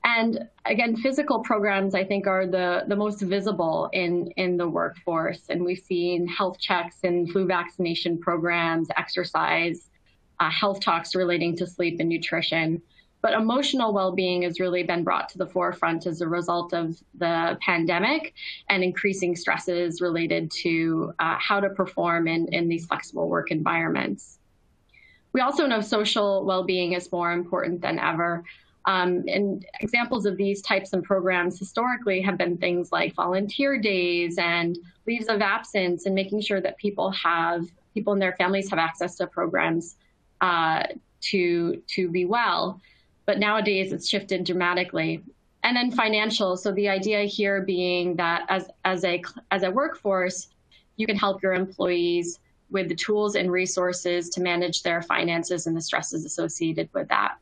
And again, physical programs, I think, are the most visible in the workforce. And we've seen health checks and flu vaccination programs, exercise, health talks relating to sleep and nutrition. But emotional well-being has really been brought to the forefront as a result of the pandemic and increasing stresses related to how to perform in these flexible work environments. We also know social well-being is more important than ever. And examples of these types of programs historically have been things like volunteer days and leaves of absence, and making sure that people and their families have access to programs to be well. But nowadays it's shifted dramatically. And then financial. So the idea here being that as a workforce, you can help your employees with the tools and resources to manage their finances and the stresses associated with that.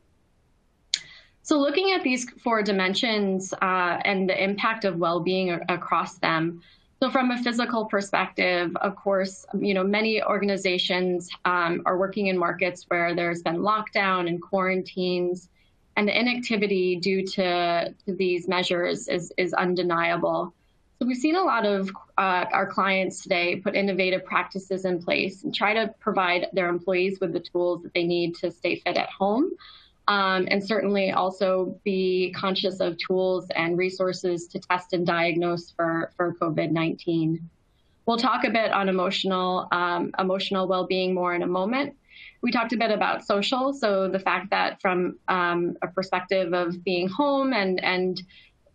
So looking at these 4 dimensions and the impact of well-being across them. So from a physical perspective, of course, many organizations are working in markets where there's been lockdown and quarantines, and the inactivity due to these measures is undeniable. So we've seen a lot of our clients today put innovative practices in place and try to provide their employees with the tools that they need to stay fit at home, and certainly also be conscious of tools and resources to test and diagnose for COVID-19. We'll talk a bit on emotional well-being more in a moment. We talked a bit about social, so the fact that from a perspective of being home and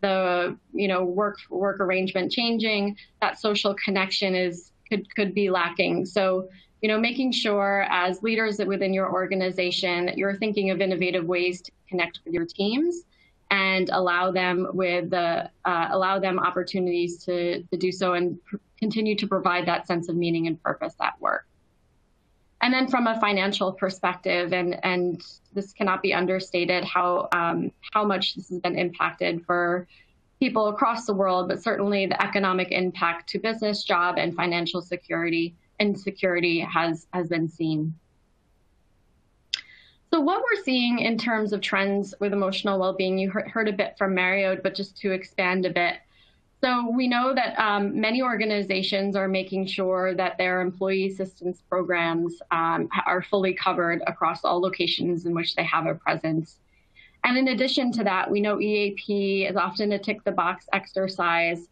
the work arrangement changing, that social connection could be lacking. So making sure as leaders within your organization that you're thinking of innovative ways to connect with your teams and allow them opportunities to do so and continue to provide that sense of meaning and purpose at work. And then from a financial perspective, and this cannot be understated, how much this has been impacted for people across the world, but certainly the economic impact to business, job, and financial security has been seen. So what we're seeing in terms of trends with emotional well-being, you heard a bit from Mario, but just to expand a bit. So we know that many organizations are making sure that their employee assistance programs are fully covered across all locations in which they have a presence. And in addition to that, we know EAP is often a tick-the-box exercise.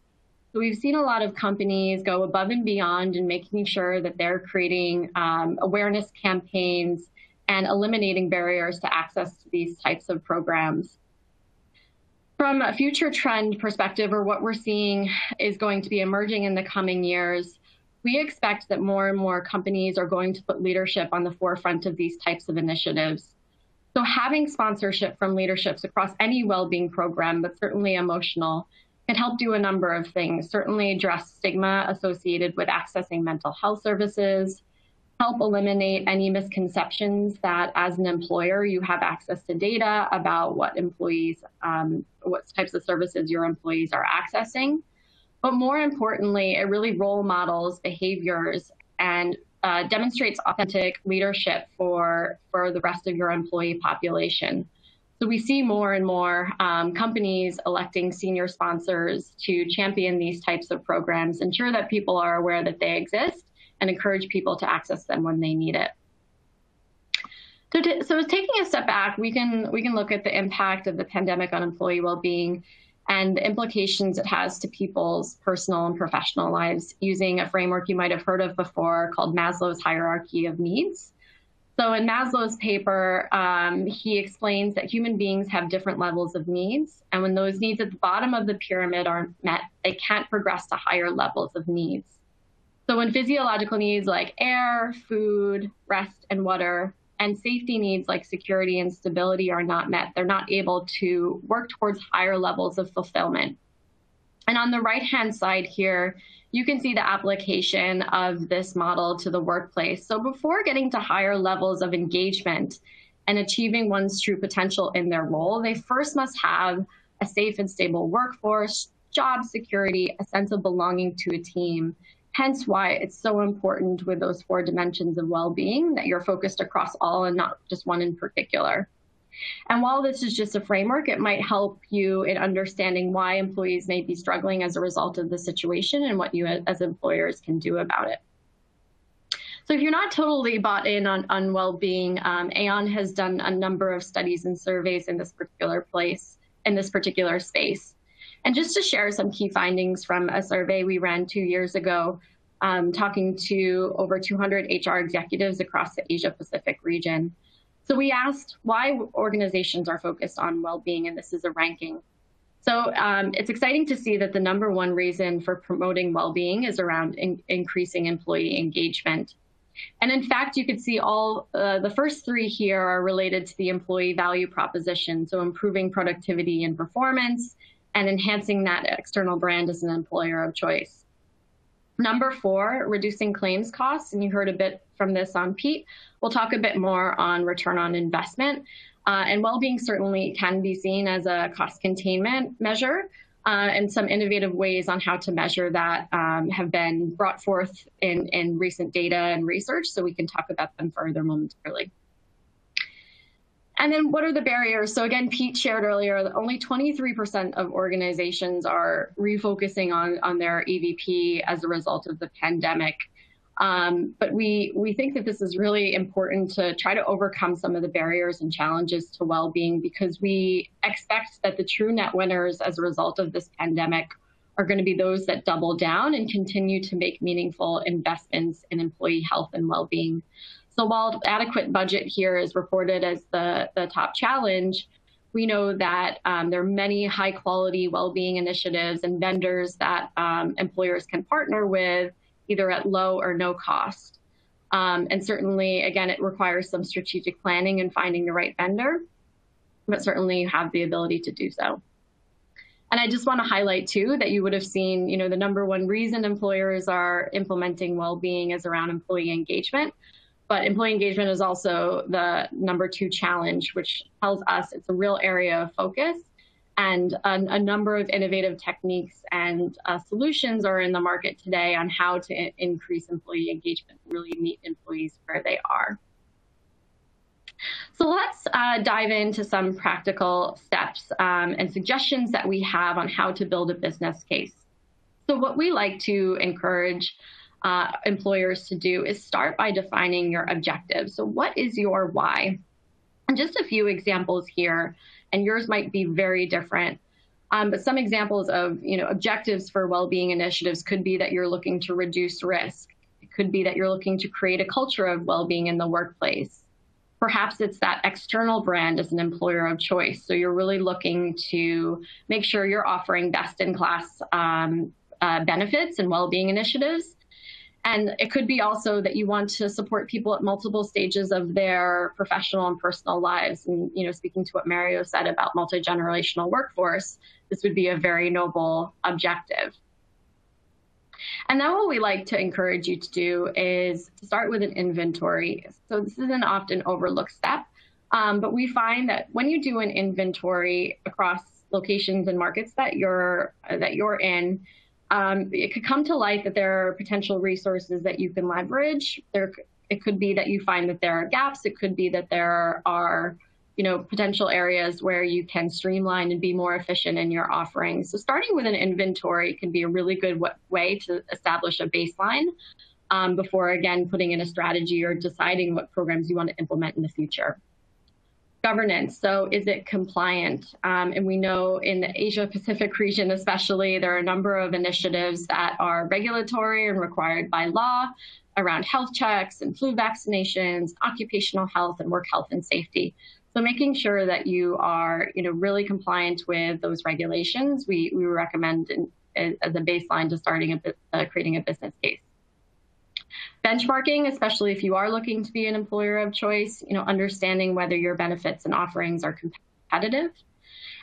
So we've seen a lot of companies go above and beyond in making sure that they're creating awareness campaigns and eliminating barriers to access to these types of programs. From a future trend perspective, or what we're seeing is going to be emerging in the coming years, we expect that more and more companies are going to put leadership on the forefront of these types of initiatives. So having sponsorship from leaderships across any well-being program, but certainly emotional, can help do a number of things. Certainly address stigma associated with accessing mental health services, help eliminate any misconceptions that as an employer you have access to data about what types of services your employees are accessing. But more importantly, it really role models behaviors and demonstrates authentic leadership for the rest of your employee population. So we see more and more companies electing senior sponsors to champion these types of programs, ensure that people are aware that they exist, and encourage people to access them when they need it. So taking a step back, we can look at the impact of the pandemic on employee well-being and the implications it has to people's personal and professional lives using a framework you might have heard of before called Maslow's hierarchy of needs. So in Maslow's paper, he explains that human beings have different levels of needs, and when those needs at the bottom of the pyramid aren't met, they can't progress to higher levels of needs. So when physiological needs like air, food, rest, and water, and safety needs like security and stability are not met, they're not able to work towards higher levels of fulfillment. And on the right-hand side here, you can see the application of this model to the workplace. So before getting to higher levels of engagement and achieving one's true potential in their role, they first must have a safe and stable workforce, job security, a sense of belonging to a team. Hence why it's so important with those 4 dimensions of well-being that you're focused across all and not just one in particular. And while this is just a framework, it might help you in understanding why employees may be struggling as a result of the situation and what you as employers can do about it. So if you're not totally bought in on well-being, Aon has done a number of studies and surveys in this particular space. And just to share some key findings from a survey we ran 2 years ago, talking to over 200 HR executives across the Asia Pacific region. So we asked why organizations are focused on well-being, and this is a ranking. So it's exciting to see that the #1 reason for promoting well-being is around increasing employee engagement. And in fact, you could see all the first 3 here are related to the employee value proposition, so improving productivity and performance and enhancing that external brand as an employer of choice. #4, reducing claims costs, and you heard a bit from this on Pete. We'll talk a bit more on return on investment. And well-being certainly can be seen as a cost containment measure, and some innovative ways on how to measure that have been brought forth in recent data and research, so we can talk about them further momentarily. And then what are the barriers? So again, Pete shared earlier that only 23% of organizations are refocusing on their EVP as a result of the pandemic. But we think that this is really important to try to overcome some of the barriers and challenges to well-being, because we expect that the true net winners as a result of this pandemic are going to be those that double down and continue to make meaningful investments in employee health and well-being. So while adequate budget here is reported as the top challenge, we know that there are many high-quality well-being initiatives and vendors that employers can partner with, either at low or no cost. And certainly, again, it requires some strategic planning and finding the right vendor, but certainly you have the ability to do so. And I just want to highlight, too, that you would have seen, the #1 reason employers are implementing well-being is around employee engagement. But employee engagement is also the #2 challenge, which tells us it's a real area of focus. And a number of innovative techniques and solutions are in the market today on how to increase employee engagement, really meet employees where they are. So let's dive into some practical steps and suggestions that we have on how to build a business case. So what we like to encourage employers to do is start by defining your objectives. So what is your why? And just a few examples here, and yours might be very different. But some examples of objectives for well-being initiatives could be that you're looking to reduce risk. It could be that you're looking to create a culture of well-being in the workplace. Perhaps it's that external brand as an employer of choice. So you're really looking to make sure you're offering best-in-class benefits and well-being initiatives. And it could be also that you want to support people at multiple stages of their professional and personal lives. And, speaking to what Mario said about multi-generational workforce, this would be a very noble objective. And then what we like to encourage you to do is to start with an inventory. So this is an often overlooked step, but we find that when you do an inventory across locations and markets that you're in, it could come to light that there are potential resources that you can leverage. It could be that you find that there are gaps. It could be that there are, potential areas where you can streamline and be more efficient in your offerings. So starting with an inventory can be a really good way to establish a baseline before, again, putting in a strategy or deciding what programs you want to implement in the future. Governance. So is it compliant? And we know in the Asia Pacific region, especially, there are a number of initiatives that are regulatory and required by law around health checks and flu vaccinations, occupational health, and work health and safety. So making sure that you are, really compliant with those regulations, we recommend as a baseline to starting creating a business case. Benchmarking, especially if you are looking to be an employer of choice, understanding whether your benefits and offerings are competitive.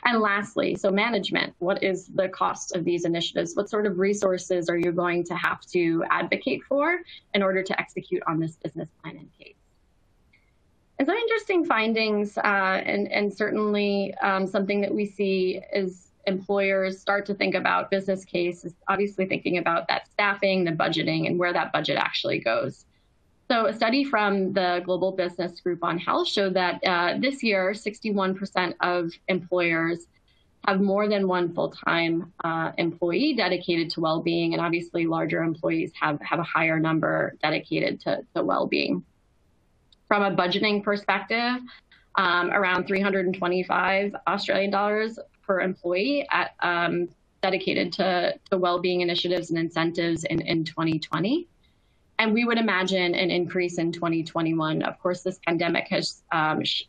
And lastly, so management, what is the cost of these initiatives? What sort of resources are you going to have to advocate for in order to execute on this business plan and case? And so interesting findings, and certainly something that we see is employers start to think about business case is obviously thinking about that staffing, the budgeting, and where that budget actually goes. So a study from the Global Business Group on Health showed that this year, 61% of employers have more than one full-time employee dedicated to well-being, and obviously larger employees have a higher number dedicated to well-being. From a budgeting perspective, around 325 Australian dollars per employee dedicated to well-being initiatives and incentives in 2020. And we would imagine an increase in 2021. Of course, this pandemic has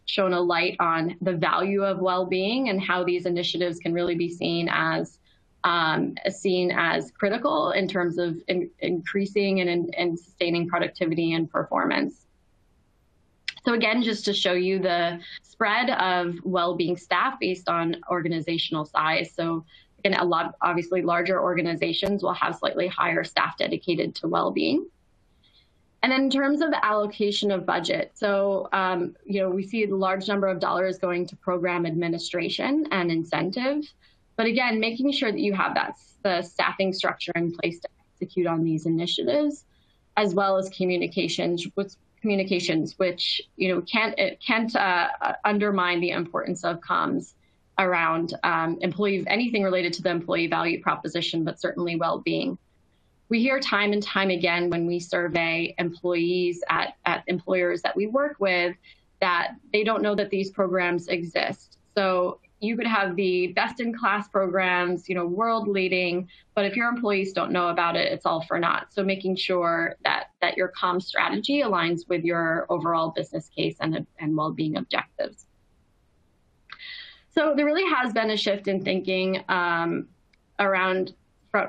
shown a light on the value of well-being and how these initiatives can really be seen as critical in terms of increasing and sustaining productivity and performance. So again, just to show you the spread of well-being staff based on organizational size. So again, obviously larger organizations will have slightly higher staff dedicated to well-being. And then in terms of the allocation of budget, so we see a large number of dollars going to program administration and incentives. But again, making sure that you have the staffing structure in place to execute on these initiatives, as well as communications, which can't undermine the importance of comms around anything related to the employee value proposition, but certainly well-being. We hear time and time again when we survey employees at employers that we work with that they don't know that these programs exist. So you could have the best-in-class programs, world leading, but if your employees don't know about it, it's all for naught. So making sure that your comm strategy aligns with your overall business case and well-being objectives. So there really has been a shift in thinking around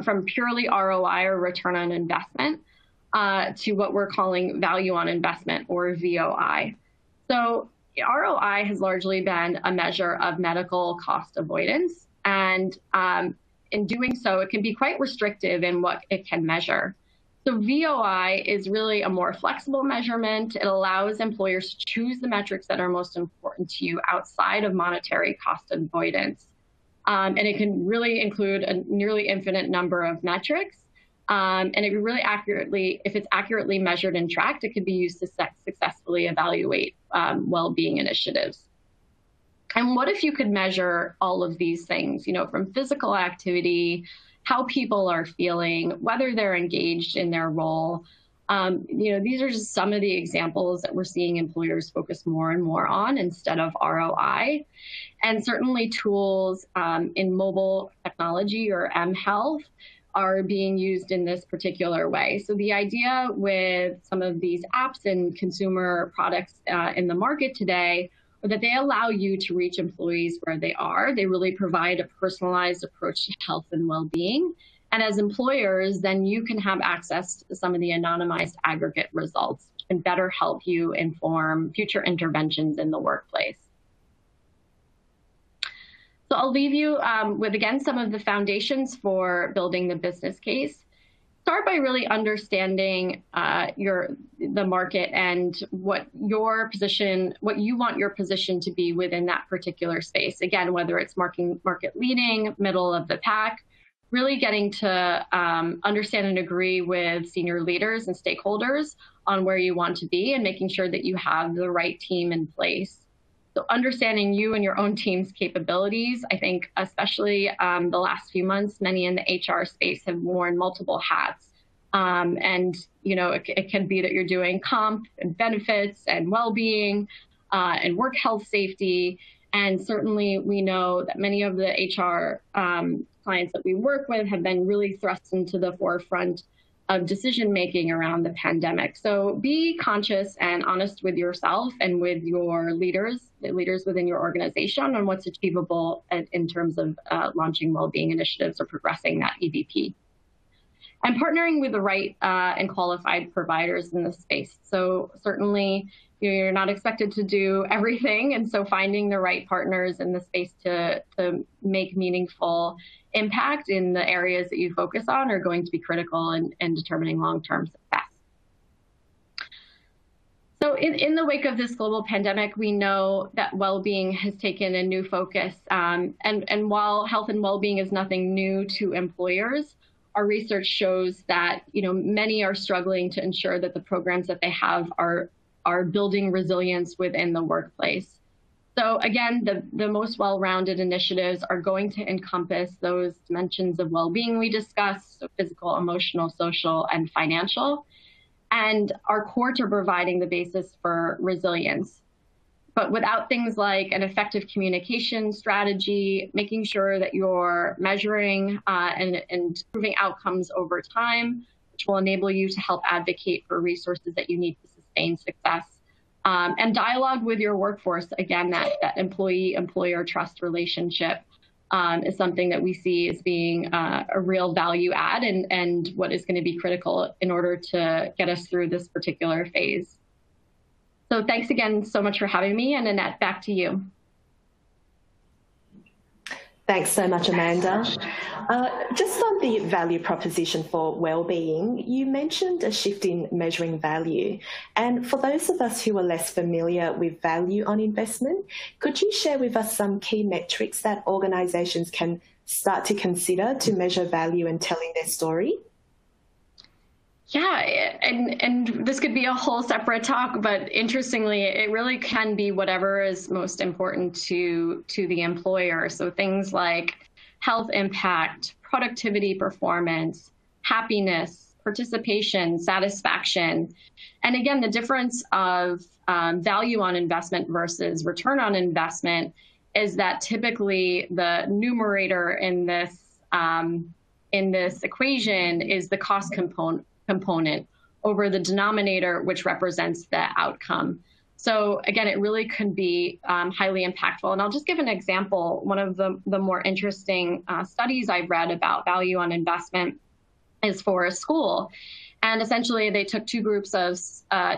from purely ROI or return on investment to what we're calling value on investment or VOI. So ROI has largely been a measure of medical cost avoidance. And in doing so, it can be quite restrictive in what it can measure. So VOI is really a more flexible measurement. It allows employers to choose the metrics that are most important to you outside of monetary cost avoidance. And it can really include a nearly infinite number of metrics. And it really if it's accurately measured and tracked, it could be used to successfully evaluate well-being initiatives. And what if you could measure all of these things, from physical activity, how people are feeling, whether they're engaged in their role. These are just some of the examples that we're seeing employers focus more and more on instead of ROI. And certainly tools in mobile technology or mHealth are being used in this particular way. So the idea with some of these apps and consumer products in the market today are that they allow you to reach employees where they are. They really provide a personalized approach to health and well-being. And as employers, then you can have access to some of the anonymized aggregate results which can better help you inform future interventions in the workplace. So I'll leave you with, again, some of the foundations for building the business case. Start by really understanding the market and what you want your position to be within that particular space. Again, whether it's market leading, middle of the pack, really getting to understand and agree with senior leaders and stakeholders on where you want to be and making sure that you have the right team in place. So understanding you and your own team's capabilities, I think especially the last few months, many in the HR space have worn multiple hats. It can be that you're doing comp and benefits and well-being and work health safety. And certainly we know that many of the HR clients that we work with have been really thrust into the forefront of decision-making around the pandemic. So be conscious and honest with yourself and with your leaders, the leaders within your organization, on what's achievable in terms of launching well-being initiatives or progressing that EVP. And partnering with the right and qualified providers in the space. So certainly you're not expected to do everything. And so finding the right partners in the space to make meaningful impact in the areas that you focus on are going to be critical in determining long-term success. So in the wake of this global pandemic, we know that well-being has taken a new focus. And while health and well-being is nothing new to employers, our research shows that many are struggling to ensure that the programs that they have are building resilience within the workplace. So again, the most well-rounded initiatives are going to encompass those dimensions of well-being we discussed, so physical, emotional, social, and financial, and are core to providing the basis for resilience. But without things like an effective communication strategy, making sure that you're measuring and improving outcomes over time, which will enable you to help advocate for resources that you need to sustain success. And dialogue with your workforce, again, that employee-employer trust relationship is something that we see as being a real value add and what is going to be critical in order to get us through this particular phase. So thanks again so much for having me, and Annette, back to you. Thanks so much, Amanda. Just on the value proposition for wellbeing, you mentioned a shift in measuring value. And for those of us who are less familiar with value on investment, could you share with us some key metrics that organisations can start to consider to measure value and telling their story? Yeah, and this could be a whole separate talk, but interestingly, it really can be whatever is most important to the employer. So things like health impact, productivity performance, happiness, participation, satisfaction. And again, the difference of value on investment versus return on investment is that typically the numerator in this equation is the cost component over the denominator, which represents the outcome. So again, it really could be highly impactful. And I'll just give an example. One of the more interesting studies I've read about value on investment is for a school. And essentially, they took two groups of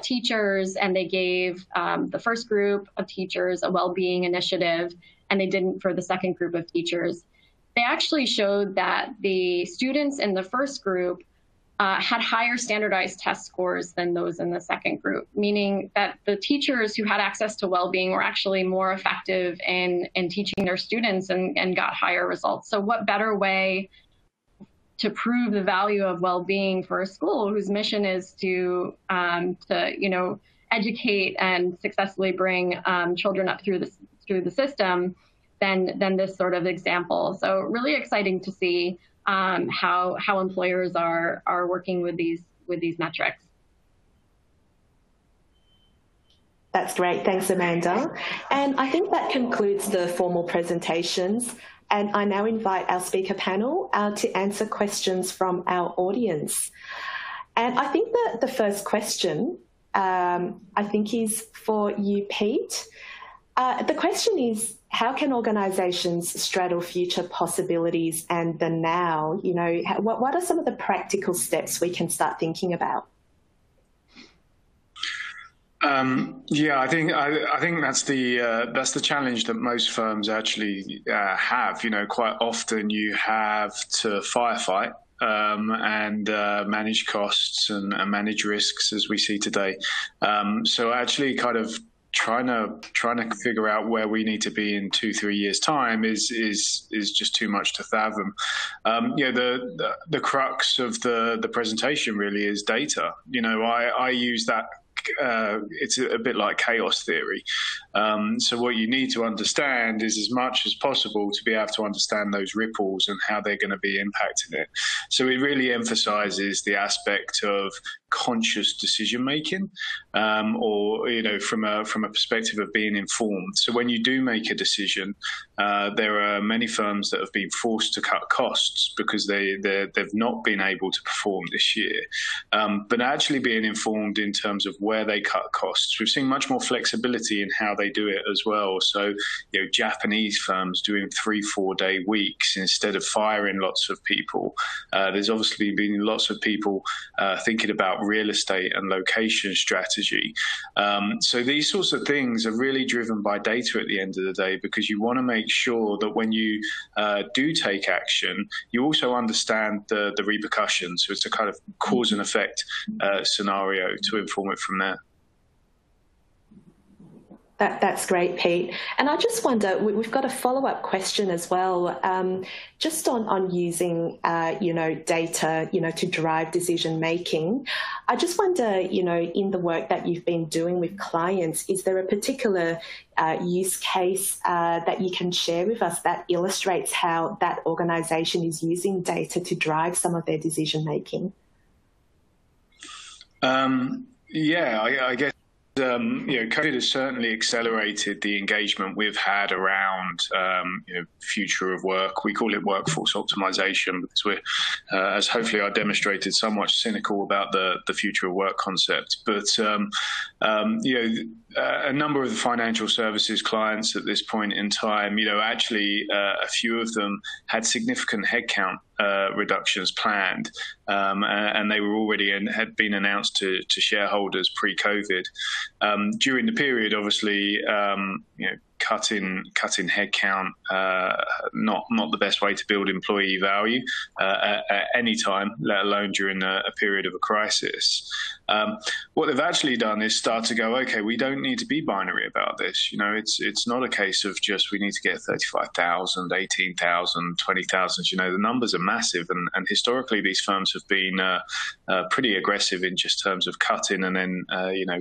teachers, and they gave the first group of teachers a well-being initiative, and they didn't for the second group of teachers. They actually showed that the students in the first group had higher standardized test scores than those in the second group, meaning that the teachers who had access to well-being were actually more effective in teaching their students and got higher results. So what better way to prove the value of well-being for a school whose mission is to educate and successfully bring children up through the system than this sort of example. So really exciting to see how employers are working with these metrics. That's great. Thanks, Amanda. And I think that concludes the formal presentations. And I now invite our speaker panel to answer questions from our audience. And I think that the first question, is for you, Pete. The question is, how can organisations straddle future possibilities and the now? You know, what are some of the practical steps we can start thinking about? I think that's the challenge that most firms actually have. You know, quite often you have to firefight and manage costs and manage risks, as we see today. So actually, kind of trying to figure out where we need to be in 2-3 years' time is just too much to fathom. The crux of the presentation really is data. You know, I use that. It's a bit like chaos theory. So what you need to understand is as much as possible to be able to understand those ripples and how they're going to be impacting it. So it really emphasizes the aspect of conscious decision making, or from a perspective of being informed. So when you do make a decision, there are many firms that have been forced to cut costs because they've not been able to perform this year. But actually being informed in terms of where they cut costs, we've seen much more flexibility in how they do it as well. So Japanese firms doing 3-4 day weeks instead of firing lots of people. There's obviously been lots of people thinking about real estate and location strategy. So these sorts of things are really driven by data at the end of the day, because you want to make sure that when you do take action, you also understand the repercussions. So it's a kind of cause and effect scenario to inform it from there. That's great, Pete. And I just wonder, we've got a follow-up question as well, just on using, data, to drive decision making. I just wonder, in the work that you've been doing with clients, is there a particular use case that you can share with us that illustrates how that organisation is using data to drive some of their decision making? I guess COVID has certainly accelerated the engagement we've had around, future of work. We call it workforce optimization because we're, as hopefully I demonstrated, somewhat cynical about the future of work concept. But, a number of the financial services clients at this point in time, actually a few of them had significant headcount reductions planned, and they were already and had been announced to shareholders pre-COVID. During the period, obviously, cutting headcount, not the best way to build employee value at any time, let alone during a period of a crisis. What they've actually done is start to go, okay, we don't need to be binary about this. It's not a case of just we need to get 35,000, 18,000, 20,000. The numbers are massive, and historically these firms have been pretty aggressive in just terms of cutting and then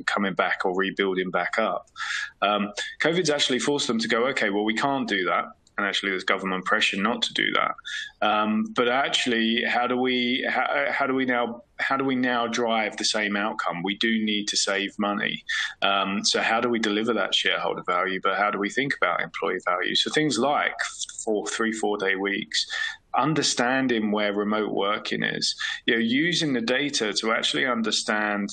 coming back or rebuilding back up. COVID's actually forced them to go, okay, well, we can't do that. And actually, there's government pressure not to do that. But actually, how do we now drive the same outcome? We do need to save money. So how do we deliver that shareholder value? But how do we think about employee value? So things like 3-4 day weeks, understanding where remote working is, using the data to actually understand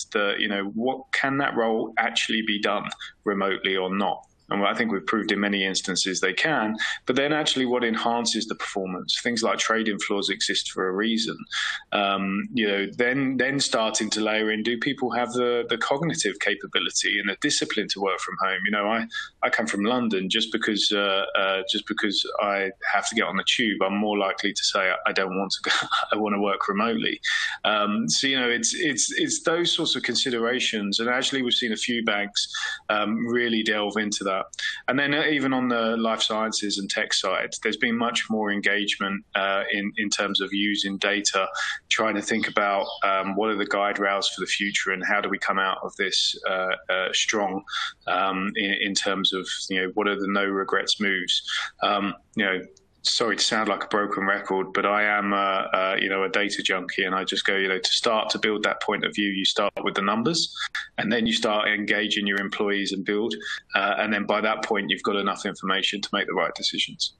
what can that role actually be done remotely or not. And I think we've proved in many instances they can, but then actually what enhances the performance, things like trading floors exist for a reason. Then starting to layer in, do people have the cognitive capability and the discipline to work from home? I come from London. Just because I have to get on the tube, I'm more likely to say I don't want to go, I want to work remotely. It's those sorts of considerations, and actually we've seen a few banks really delve into that. And then even on the life sciences and tech side, there's been much more engagement in terms of using data, trying to think about what are the guide rails for the future and how do we come out of this strong in terms of what are the no regrets moves. Sorry to sound like a broken record, but I am a data junkie, and I just go, to start to build that point of view, you start with the numbers, and then you start engaging your employees and build, and then by that point, you've got enough information to make the right decisions.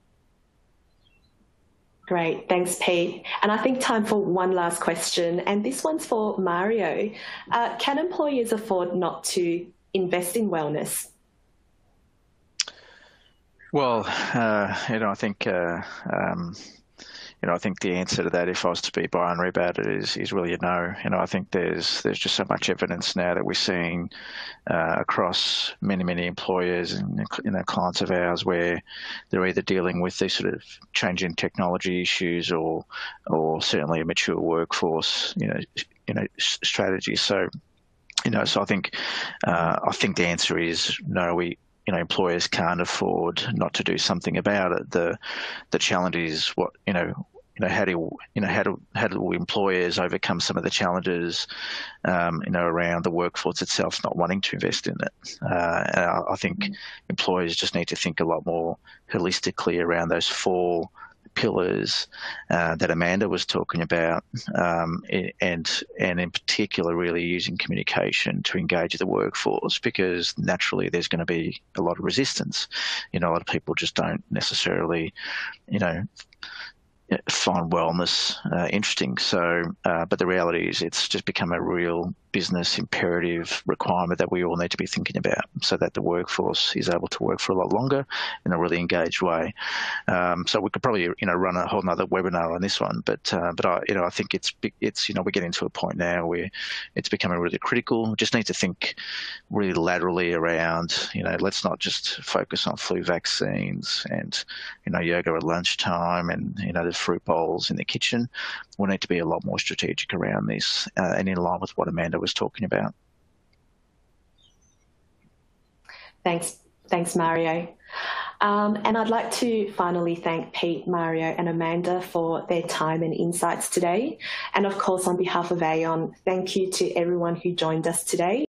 Great, thanks, Pete. And I think time for one last question, and this one's for Mario. Can employers afford not to invest in wellness? Well, I think I think the answer to that, if I was to be binary about it, is really a no. I think there's just so much evidence now that we're seeing across many employers and clients of ours where they're either dealing with these sort of changing technology issues or certainly a mature workforce strategy. So so I think the answer is no. Employers can't afford not to do something about it. The challenge is how do employers overcome some of the challenges around the workforce itself not wanting to invest in it. I think employers just need to think a lot more holistically around those 4 pillars that Amanda was talking about, and in particular really using communication to engage the workforce, because naturally there's going to be a lot of resistance. A lot of people just don't necessarily find wellness interesting. So, but the reality is it's just become a real business imperative requirement that we all need to be thinking about, so that the workforce is able to work for a lot longer in a really engaged way. So we could probably run a whole nother webinar on this one, but I think it's we're getting to a point now where it's becoming really critical. We just need to think really laterally around. Let's not just focus on flu vaccines and yoga at lunchtime and the fruit bowls in the kitchen. We need to be a lot more strategic around this, and in line with what Amanda was talking about. Thanks, Mario. And I'd like to finally thank Pete, Mario and Amanda for their time and insights today. And of course, on behalf of Aon, thank you to everyone who joined us today.